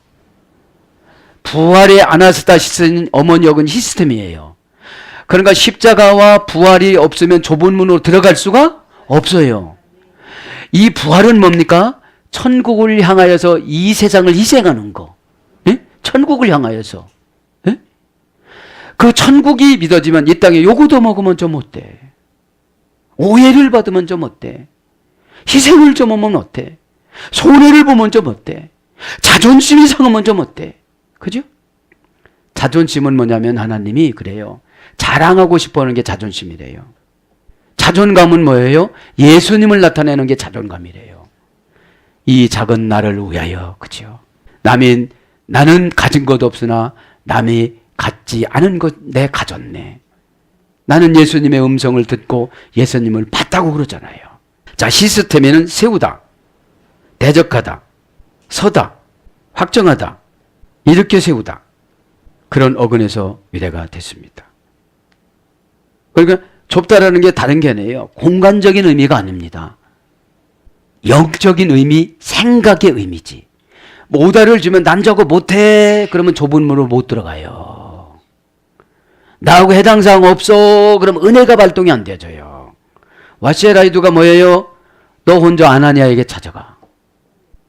부활의 아나스타시스는 어머니어근 히스템이에요. 그러니까 십자가와 부활이 없으면 좁은 문으로 들어갈 수가 없어요. 이 부활은 뭡니까? 천국을 향하여서 이 세상을 희생하는 거. 예? 천국을 향하여서. 예? 그 천국이 믿어지면 이 땅에 요구도 먹으면 좀 어때? 오해를 받으면 좀 어때? 희생을 좀 하면 어때? 손해를 보면 좀 어때? 자존심이 상하면 좀 어때? 그죠? 자존심은 뭐냐면 하나님이 그래요. 자랑하고 싶어 하는 게 자존심이래요. 자존감은 뭐예요? 예수님을 나타내는 게 자존감이래요. 이 작은 나를 위하여, 그죠? 나는 가진 것 없으나 남이 갖지 않은 것 내 가졌네. 나는 예수님의 음성을 듣고 예수님을 봤다고 그러잖아요. 자, 시스템에는 세우다, 대적하다, 서다, 확정하다, 이렇게 세우다. 그런 어근에서 유래가 됐습니다. 그러니까 좁다라는 게 다른 게 아니에요. 공간적인 의미가 아닙니다. 영적인 의미, 생각의 의미지. 오다를 주면 난 저거 못해. 그러면 좁은 문으로 못 들어가요. 나하고 해당 사항 없어. 그럼 은혜가 발동이 안 되져요. 와시에라이두가 뭐예요? 너 혼자 아나니아에게 찾아가.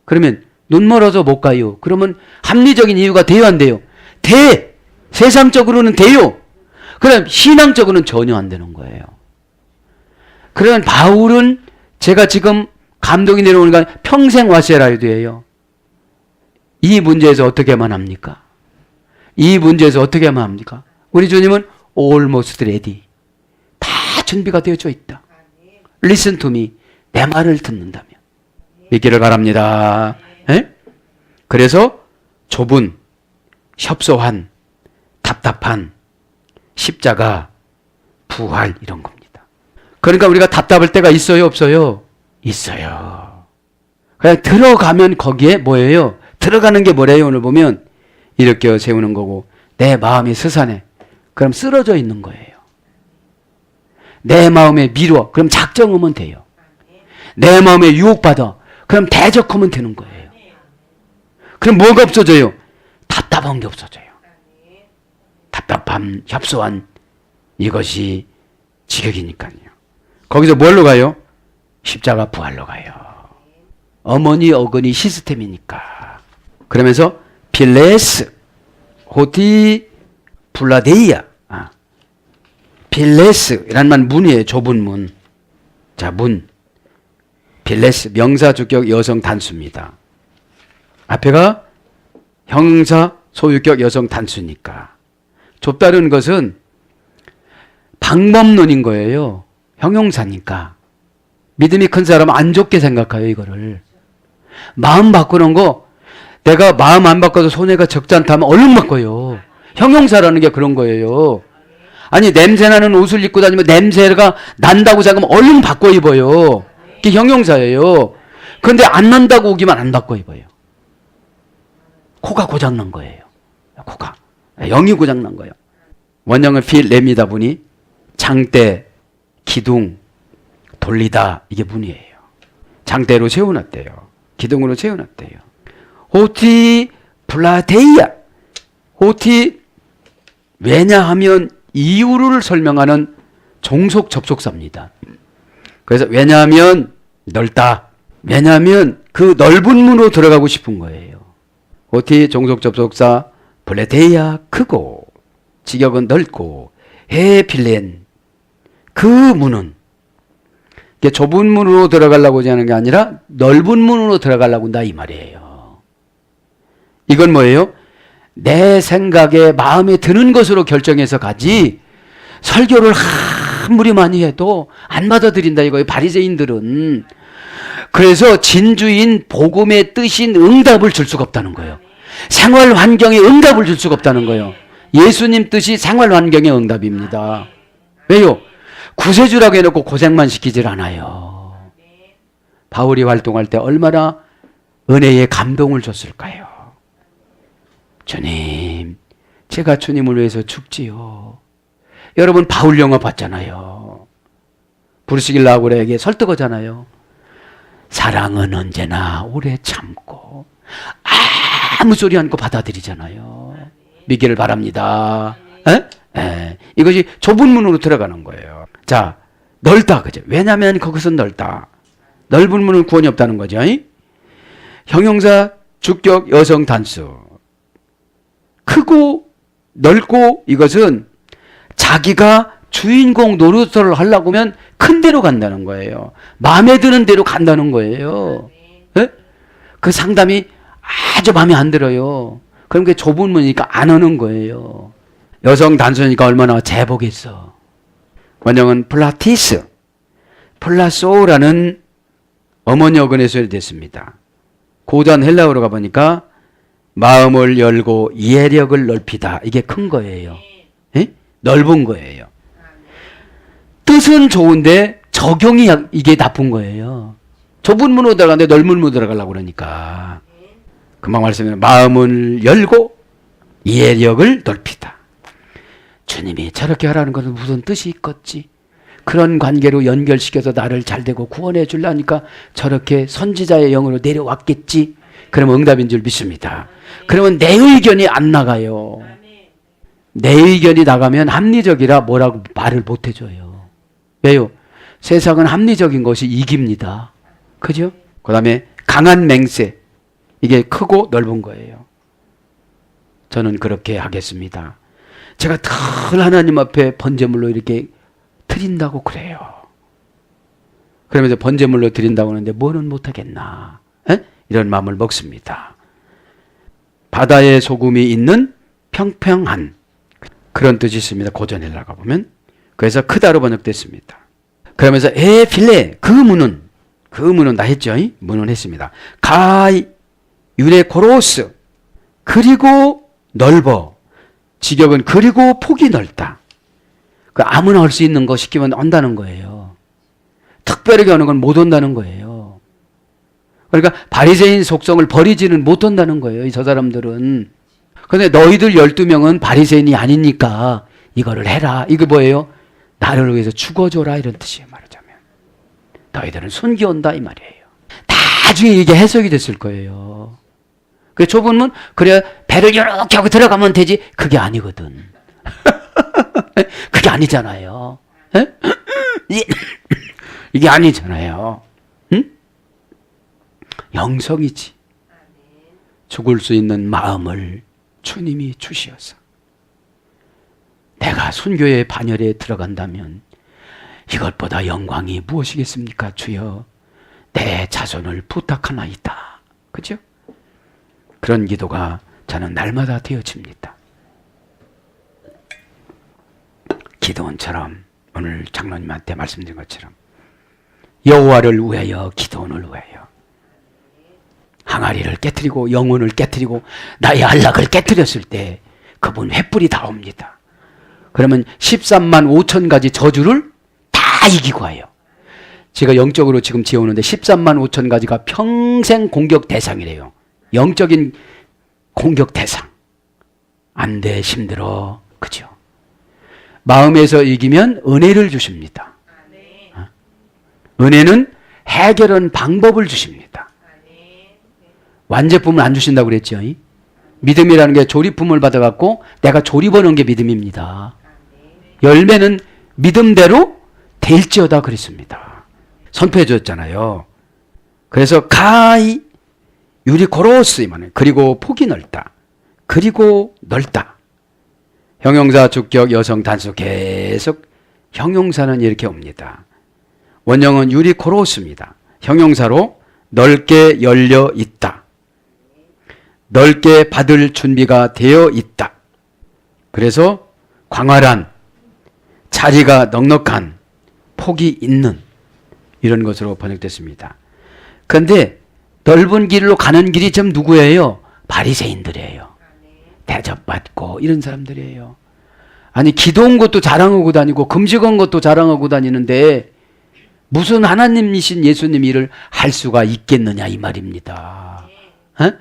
그러면 눈 멀어서 못 가요. 그러면 합리적인 이유가 돼요, 안 돼요? 돼. 세상적으로는 돼요. 그럼 신앙적으로는 전혀 안 되는 거예요. 그러면 바울은 제가 지금 감동이 내려오니까 평생 와시에라이두예요. 이 문제에서 어떻게만 합니까? 이 문제에서 어떻게만 합니까? 우리 주님은 almost ready. 다 준비가 되어져 있다. Listen to me. 내 말을 듣는다면. 믿기를 바랍니다. 에? 그래서 좁은, 협소한, 답답한, 십자가, 부활 이런 겁니다. 그러니까 우리가 답답할 때가 있어요, 없어요? 있어요. 그냥 들어가면 거기에 뭐예요? 들어가는 게 뭐래요? 오늘 보면 이렇게 세우는 거고 내 마음이 스산해. 그럼 쓰러져 있는 거예요. 내 마음에 미뤄. 그럼 작정하면 돼요. 내 마음에 유혹받아. 그럼 대적하면 되는 거예요. 그럼 뭐가 없어져요? 답답한 게 없어져요. 답답함, 협소한 이것이 지격이니까요. 거기서 뭘로 가요? 십자가 부활로 가요. 어머니 어근이 시스템이니까. 그러면서 필레스, 호티, 플라데이아. 필레스라는 말 문이에요. 좁은 문. 자, 문. 필레스, 명사 주격 여성 단수입니다. 앞에가 형용사 소유격 여성 단수니까. 좁다는 것은 방법론인 거예요. 형용사니까. 믿음이 큰 사람은 안 좁게 생각해요, 이거를. 마음 바꾸는 거, 내가 마음 안 바꿔도 손해가 적지 않다면 얼른 바꿔요. 형용사라는 게 그런 거예요. 아니, 냄새나는 옷을 입고 다니면 냄새가 난다고 생각하면 얼른 바꿔 입어요. 그게 형용사예요. 그런데 안 난다고 오기만 안 바꿔 입어요. 코가 고장난 거예요. 코가. 영이 고장난 거예요. 원형은 필레미다 보니 장대, 기둥, 돌리다 이게 문이에요. 장대로 세워놨대요. 기둥으로 세워놨대요. 호티 플라데이아. 호티 왜냐하면 이유를 설명하는 종속 접속사입니다. 그래서 왜냐하면 넓다. 왜냐하면 그 넓은 문으로 들어가고 싶은 거예요. 호티 종속 접속사 플라데이아 크고 직역은 넓고 헤필렌 그 문은 좁은 문으로 들어가려고 하는 게 아니라 넓은 문으로 들어가려고 한다 이 말이에요. 이건 뭐예요? 내 생각에 마음에 드는 것으로 결정해서 가지 설교를 아무리 많이 해도 안 받아들인다 이거예요. 바리새인들은. 그래서 진주인 복음의 뜻인 응답을 줄 수가 없다는 거예요. 생활 환경에 응답을 줄 수가 없다는 거예요. 예수님 뜻이 생활 환경의 응답입니다. 왜요? 구세주라고 해놓고 고생만 시키질 않아요. 바울이 활동할 때 얼마나 은혜의 감동을 줬을까요? 주님, 제가 주님을 위해서 죽지요. 여러분 바울 영화 봤잖아요. 부르시길 나그레에게 설득하잖아요. 사랑은 언제나 오래 참고 아무 소리 않고 받아들이잖아요. 믿기를 바랍니다. 이것이 좁은 문으로 들어가는 거예요. 자, 넓다, 그죠? 왜냐하면 거기서 넓다. 넓은 문은 구원이 없다는 거죠. 형용사 주격 여성 단수. 크고 넓고 이것은 자기가 주인공 노릇을 하려고 하면 큰 데로 간다는 거예요. 마음에 드는 데로 간다는 거예요. 네? 그 상담이 아주 마음에 안 들어요. 그럼 그게 좁은 문이니까 안 오는 거예요. 여성 단수니까 얼마나 재보겠어. 원형은 플라티스, 플라소라는 어머니 어근에서 됐습니다. 고전 헬라어로 가보니까 마음을 열고 이해력을 넓히다. 이게 큰 거예요. 에? 넓은 거예요. 뜻은 좋은데 적용이 이게 나쁜 거예요. 좁은 문으로 들어가는데 넓은 문으로 들어가려고 그러니까. 금방 말씀드린 마음을 열고 이해력을 넓히다. 주님이 저렇게 하라는 것은 무슨 뜻이 있겠지? 그런 관계로 연결시켜서 나를 잘되고 구원해 주려니까 저렇게 선지자의 영으로 내려왔겠지? 그러면 응답인 줄 믿습니다. 그러면 내 의견이 안 나가요. 내 의견이 나가면 합리적이라 뭐라고 말을 못 해줘요. 왜요? 세상은 합리적인 것이 이깁니다. 그죠? 그 다음에 강한 맹세. 이게 크고 넓은 거예요. 저는 그렇게 하겠습니다. 제가 늘 하나님 앞에 번제물로 이렇게 드린다고 그래요. 그러면서 번제물로 드린다고 하는데 뭐는 못하겠나. 에? 이런 마음을 먹습니다. 바다에 소금이 있는 평평한 그런 뜻이 있습니다. 고전 헬라가 보면. 그래서 크다로 번역됐습니다. 그러면서 에필레 그 문은 다 했죠. 문은 했습니다. 가이 유레코로스 그리고 넓어. 직역은 그리고 폭이 넓다. 그 아무나 할 수 있는 거 시키면 온다는 거예요. 특별하게 하는 건 못 온다는 거예요. 그러니까 바리새인 속성을 버리지는 못한다는 거예요. 저 사람들은. 그런데 너희들 12명은 바리새인이 아니니까 이거를 해라. 이게 뭐예요? 나를 위해서 죽어줘라 이런 뜻이에요. 말하자면. 너희들은 순교한다 이 말이에요. 나중에 이게 해석이 됐을 거예요. 그 좁은 문? 그래 배를 이렇게 하고 들어가면 되지. 그게 아니거든. 그게 아니잖아요. 이게 아니잖아요. 응? 영성이지. 죽을 수 있는 마음을 주님이 주시어서 내가 순교의 반열에 들어간다면 이것보다 영광이 무엇이겠습니까? 주여 내 자손을 부탁하나이다. 그죠? 그런 기도가 저는 날마다 되어집니다. 기도원처럼 오늘 장로님한테 말씀드린 것처럼 여호와를 위하여 기도원을 위하여 항아리를 깨뜨리고 영혼을 깨뜨리고 나의 안락을 깨뜨렸을 때 그분 횃불이 다 옵니다. 그러면 13만 5천 가지 저주를 다 이기고 와요. 제가 영적으로 지금 지어오는데 13만 5천 가지가 평생 공격 대상이래요. 영적인 공격 대상. 안 돼, 힘들어. 그죠? 마음에서 이기면 은혜를 주십니다. 은혜는 해결한 방법을 주십니다. 완제품을 안 주신다고 그랬죠. 믿음이라는 게 조리품을 받아갖고 내가 조립하는 게 믿음입니다. 열매는 믿음대로 될지어다 그랬습니다. 선포해 줬잖아요. 그래서 가이 유리코로스 이만해. 그리고 폭이 넓다. 그리고 넓다. 형용사 주격 여성 단수 계속 형용사는 이렇게 옵니다. 원형은 유리코로스입니다. 형용사로 넓게 열려 있다. 넓게 받을 준비가 되어 있다. 그래서 광활한 자리가 넉넉한 폭이 있는 이런 것으로 번역됐습니다. 그런데 넓은 길로 가는 길이 좀 누구예요? 바리새인들이에요. 대접받고 이런 사람들이에요. 아니 기도한 것도 자랑하고 다니고 금식한 것도 자랑하고 다니는데 무슨 하나님이신 예수님 일을 할 수가 있겠느냐 이 말입니다. 에?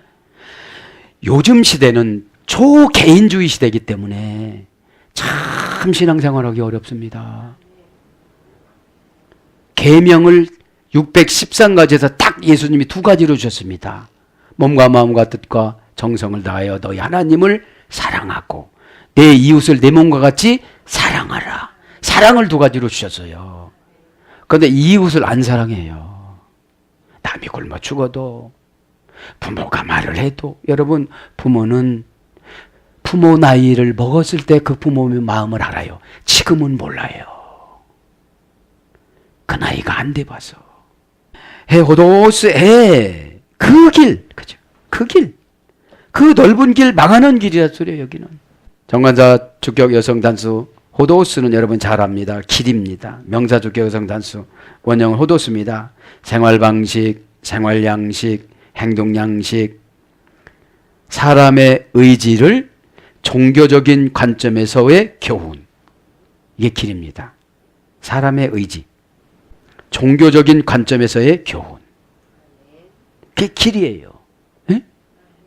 요즘 시대는 초개인주의 시대이기 때문에 참 신앙생활하기 어렵습니다. 계명을 613가지에서 딱 예수님이 2가지로 주셨습니다. 몸과 마음과 뜻과 정성을 다하여 너희 하나님을 사랑하고 내 이웃을 내 몸과 같이 사랑하라. 사랑을 2가지로 주셨어요. 그런데 이웃을 안 사랑해요. 남이 굶어 죽어도, 부모가 말을 해도, 여러분, 부모는 부모 나이를 먹었을 때 그 부모의 마음을 알아요. 지금은 몰라요. 그 나이가 안 돼 봐서. 호도스에 그 길, 그죠? 그 길, 그 넓은 길, 망하는 길이라 소리예요. 여기는 정관사 주격 여성 단수 호도스는 여러분 잘 압니다. 길입니다. 명사 주격 여성 단수 원형은 호도스입니다. 생활 방식, 생활 양식, 행동 양식, 사람의 의지를 종교적인 관점에서의 교훈, 이게 길입니다. 사람의 의지, 종교적인 관점에서의 교훈, 그게 길이에요. 네?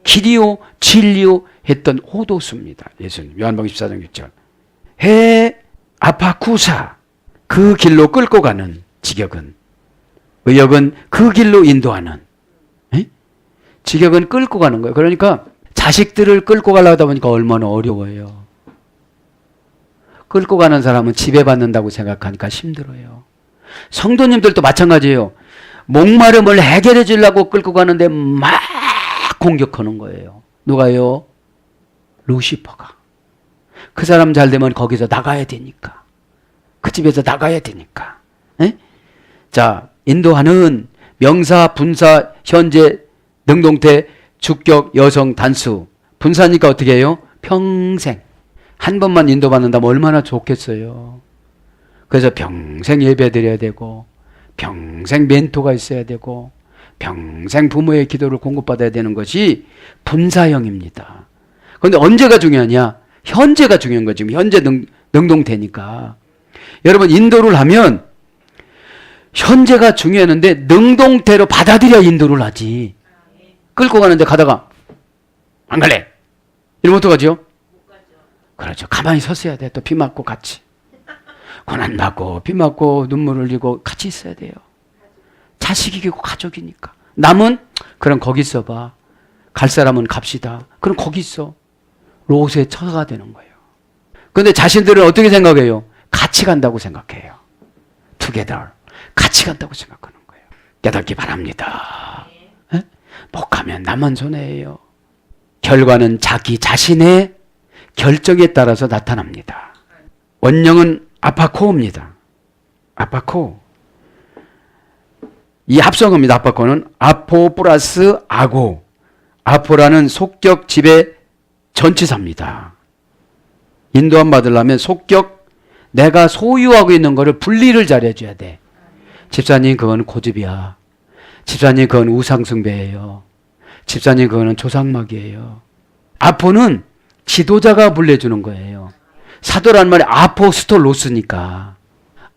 길이요 진리요 했던 호도수입니다. 예수님 요한복음 14장 6절. 해 아파쿠사, 그 길로 끌고 가는 직역은, 의역은 그 길로 인도하는, 네? 직역은 끌고 가는 거예요. 그러니까 자식들을 끌고 가려고 하다 보니까 얼마나 어려워요. 끌고 가는 사람은 지배받는다고 생각하니까 힘들어요. 성도님들도 마찬가지예요. 목마름을 해결해 주려고 끌고 가는데 막 공격하는 거예요. 누가요? 루시퍼가. 그 사람 잘 되면 거기서 나가야 되니까. 그 집에서 나가야 되니까. 에? 자, 인도하는 명사, 분사, 현재, 능동태, 주격, 여성, 단수. 분사니까 어떻게 해요? 평생. 한 번만 인도받는다면 얼마나 좋겠어요. 그래서 평생 예배드려야 되고, 평생 멘토가 있어야 되고, 평생 부모의 기도를 공급받아야 되는 것이 분사형입니다. 그런데 언제가 중요하냐? 현재가 중요한 거지. 현재 능동태니까. 여러분, 인도를 하면 현재가 중요했는데 능동태로 받아들여야 인도를 하지. 끌고 가는데 가다가 안 갈래. 이러면 어떡하죠? 그렇죠. 가만히 섰어야 돼. 또 비 맞고 같이. 고난받고 비 맞고 눈물 흘리고 같이 있어야 돼요. 자식이고 가족이니까. 남은 그럼 거기 있어봐. 갈 사람은 갑시다. 그럼 거기 있어. 롯의 처가 되는 거예요. 그런데 자신들은 어떻게 생각해요? 같이 간다고 생각해요. together. 같이 간다고 생각하는 거예요. 깨닫기 바랍니다. 네? 못 가면 나만 손해예요. 결과는 자기 자신의 결정에 따라서 나타납니다. 원형은 아파코입니다. 아파코. 이 합성어입니다. 아파코는 아포 플러스 아고. 아포라는 속격 지배 전치사입니다. 인도함 받으려면 속격, 내가 소유하고 있는 거를 분리를 잘해줘야 돼. 집사님 그건 고집이야. 집사님 그건 우상숭배예요. 집사님 그거는 조상막이에요. 아포는 지도자가 분리해주는 거예요. 사도라는 말이 아포스톨로스니까.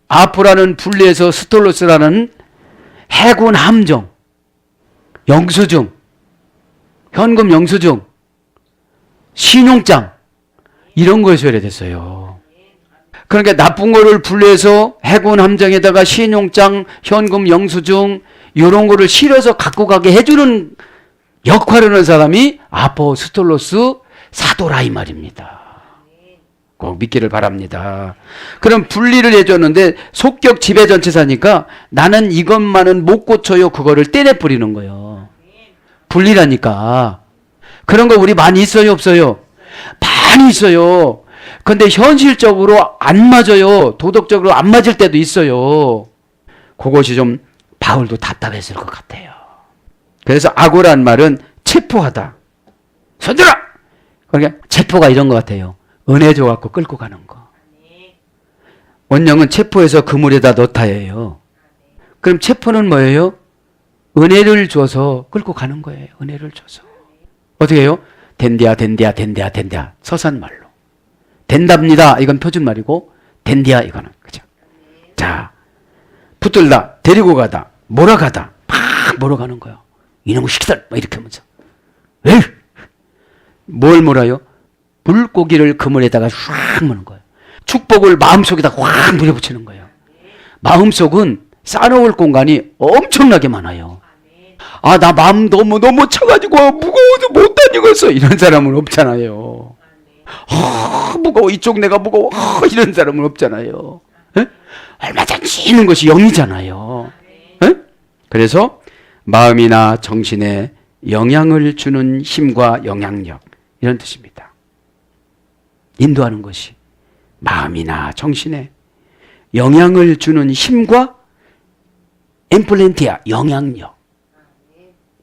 아포라는 분리해서 스톨로스라는 해군 함정, 영수증, 현금 영수증, 신용장 이런 거에 소개됐어요. 그러니까 나쁜 거를 분리해서 해군 함정에다가 신용장, 현금 영수증 이런 거를 실어서 갖고 가게 해주는 역할을 하는 사람이 아포스톨로스 사도라 이 말입니다. 꼭 믿기를 바랍니다. 그럼 분리를 해줬는데 속격 지배 전치사니까 나는 이것만은 못 고쳐요. 그거를 떼내 뿌리는 거예요. 분리라니까. 그런 거 우리 많이 있어요, 없어요? 많이 있어요. 근데 현실적으로 안 맞아요. 도덕적으로 안 맞을 때도 있어요. 그것이 좀 바울도 답답했을 것 같아요. 그래서 아고란 말은 체포하다. 손들어! 그러니까 체포가 이런 것 같아요. 은혜 줘갖고 끌고 가는 거. 원형은 체포해서 그물에다 넣다예요. 그럼 체포는 뭐예요? 은혜를 줘서 끌고 가는 거예요. 은혜를 줘서. 어떻게 해요? 된디야, 된디야, 된디야, 된디야. 서산말로. 된답니다. 이건 표준말이고, 된디야, 이거는. 그죠? 자, 붙들다, 데리고 가다, 몰아가다, 막 몰아가는 거예요. 이놈의 시키들! 막 이렇게 하면서. 에이! 뭘 몰아요? 물고기를 그물에다가 쫙 무는 거예요. 축복을 마음속에다 확 물어붙이는 거예요. 마음속은 쌓아놓을 공간이 엄청나게 많아요. 아, 나 마음 너무 차가지고 무거워서 못 다니겠어. 이런 사람은 없잖아요. 무거워. 이쪽 내가 무거워. 이런 사람은 없잖아요. 에? 얼마든지 있는 것이 영이잖아요. 에? 그래서 마음이나 정신에 영향을 주는 힘과 영향력, 이런 뜻입니다. 인도하는 것이 마음이나 정신에 영향을 주는 힘과 엠플렌티아, 영향력.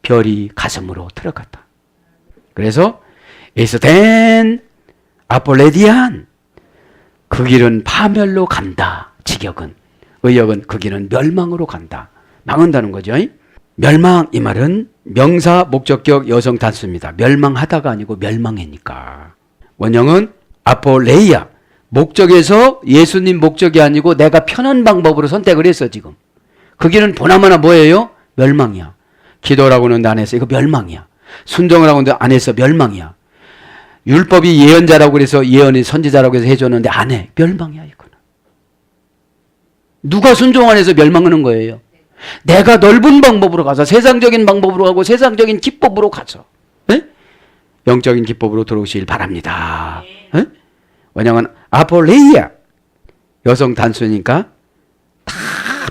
별이 가슴으로 들어갔다. 그래서 에스덴 아폴레디안, 그 길은 파멸로 간다. 직역은, 의역은 그 길은 멸망으로 간다. 망한다는 거죠. 멸망, 이 말은 명사 목적격 여성 단수입니다. 멸망하다가 아니고 멸망이니까. 원형은 아폴레이아, 목적에서 예수님 목적이 아니고 내가 편한 방법으로 선택을 했어. 지금 그 길은 보나마나 뭐예요? 멸망이야. 기도라고는 안 했어. 이거 멸망이야. 순종을 안 했어. 멸망이야. 율법이 예언자라고 그래서 예언이 선지자라고 해서 해줬는데 안 해. 멸망이야. 이거는 누가 순종 안 해서 멸망하는 거예요? 내가 넓은 방법으로 가서, 세상적인 방법으로 가고 세상적인 기법으로 가서, 에? 영적인 기법으로 들어오시길 바랍니다. 에? 원형은 아폴레이아, 여성 단수니까 다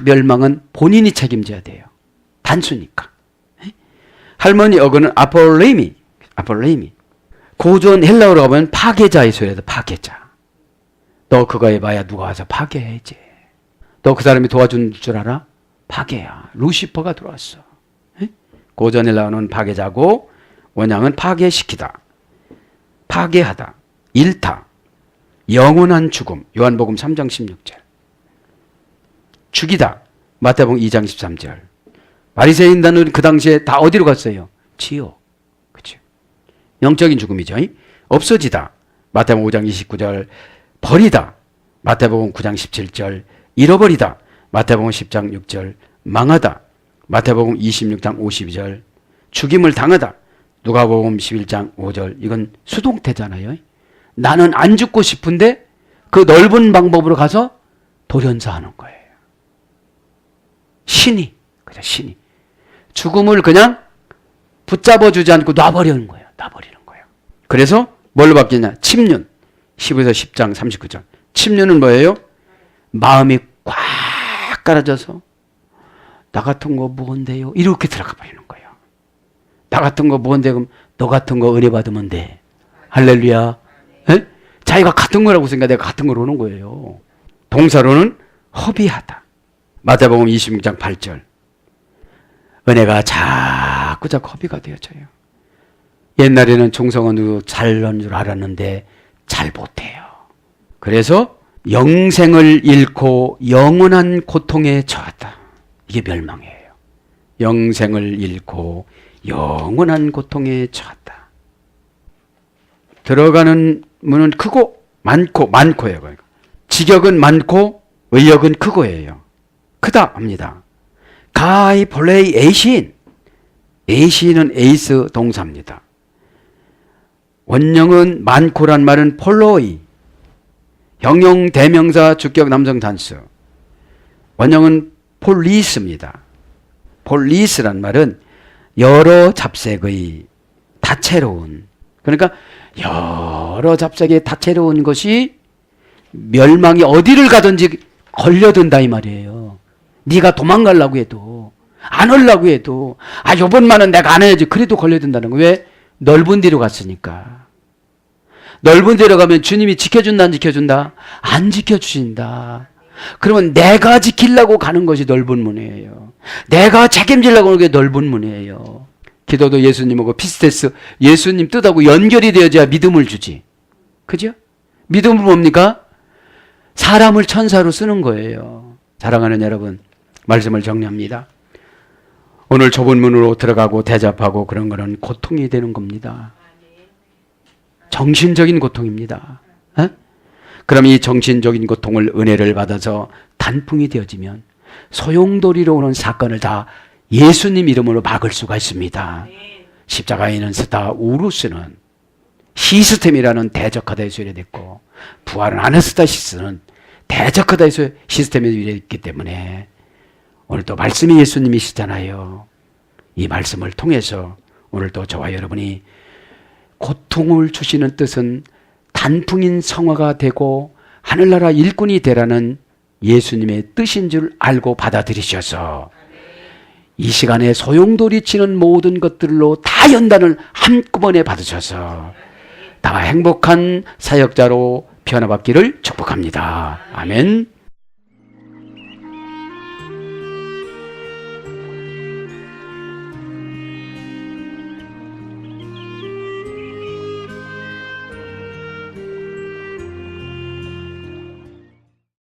멸망은 본인이 책임져야 돼요. 단수니까. 에? 할머니 어근은 아폴레미, 아폴레미. 고전 헬라어로 가면 파괴자의 소리다. 파괴자. 너 그거 해봐야 누가 와서 파괴해야지. 너 그 사람이 도와준 줄 알아? 파괴야. 루시퍼가 들어왔어. 에? 고전 헬라어는 파괴자고, 원형은 파괴시키다, 파괴하다, 일타, 영원한 죽음. 요한복음 3장 16절. 죽이다. 마태복음 2장 13절. 바리새인단은 그 당시에 다 어디로 갔어요? 지옥. 그렇죠? 영적인 죽음이죠. 없어지다. 마태복음 5장 29절. 버리다. 마태복음 9장 17절. 잃어버리다. 마태복음 10장 6절. 망하다. 마태복음 26장 52절. 죽임을 당하다. 누가복음 11장 5절. 이건 수동태잖아요. 나는 안 죽고 싶은데 그 넓은 방법으로 가서 돌연사하는 거예요. 신이, 그죠? 신이 죽음을 그냥 붙잡아주지 않고 놔버리는 거예요. 놔버리는 거예요. 그래서 뭘로 바뀌냐? 침륜. 15에서 10장 39절. 침륜은 뭐예요? 마음이 꽉 깔아져서 나 같은 거 뭔데요? 이렇게 들어가 버리는 거예요. 나 같은 거 뭔데? 그럼 너 같은 거 은혜 받으면 돼. 할렐루야. 에? 자기가 같은 거라고 생각해. 내가 같은 걸 오는 거예요. 동사로는 허비하다. 마태복음 26장 8절. 은혜가 자꾸 허비가 되어져요. 옛날에는 종성언으로 잘하는 줄 알았는데 잘 못해요. 그래서 영생을 잃고 영원한 고통에 처했다. 이게 멸망이에요. 영생을 잃고 영원한 고통에 처했다. 들어가는 문은 크고 많고예요. 직역은 많고 의역은 크고예요. 크다 합니다. 가이 볼레이 에이신. 에이신은 에이스 동사입니다. 원형은 많고란 말은 폴로이. 형용 대명사 주격 남성 단수. 원형은 폴리스입니다. 폴리스란 말은 여러 잡색의 다채로운, 그러니까 여러 잡색의 다채로운 것이 멸망이 어디를 가든지 걸려든다 이 말이에요. 네가 도망가려고 해도, 안 하려고 해도, 요번만은 내가 안 해야지, 그래도 걸려든다는 거예요. 왜? 넓은 데로 갔으니까. 넓은 데로 가면 주님이 지켜준다 안 지켜준다? 안 지켜주신다. 그러면 내가 지키려고 가는 것이 넓은 문이에요. 내가 책임지려고 하는 게 넓은 문이에요. 기도도 예수님하고 피스테스, 예수님 뜻하고 연결이 되어져야 믿음을 주지. 그죠? 믿음은 뭡니까? 사람을 천사로 쓰는 거예요. 사랑하는 여러분, 말씀을 정리합니다. 오늘 좁은 문으로 들어가고 대접하고 그런 거는 고통이 되는 겁니다. 정신적인 고통입니다. 에? 그럼 이 정신적인 고통을 은혜를 받아서 단풍이 되어지면 소용돌이로 오는 사건을 다 예수님 이름으로 막을 수가 있습니다. 십자가에는 스타 우루스는 시스템이라는 대적하다의 소리가 됐고, 부활은 아나스타시스는 대적하다의 시스템이 이랬기 때문에 오늘 또 말씀이 예수님이시잖아요. 이 말씀을 통해서 오늘 또 저와 여러분이 고통을 주시는 뜻은 단풍인 성화가 되고 하늘나라 일꾼이 되라는 예수님의 뜻인 줄 알고 받아들이셔서 이 시간에 소용돌이치는 모든 것들로 다 연단을 한꺼번에 받으셔서 다와 행복한 사역자로 변화받기를 축복합니다. 아멘.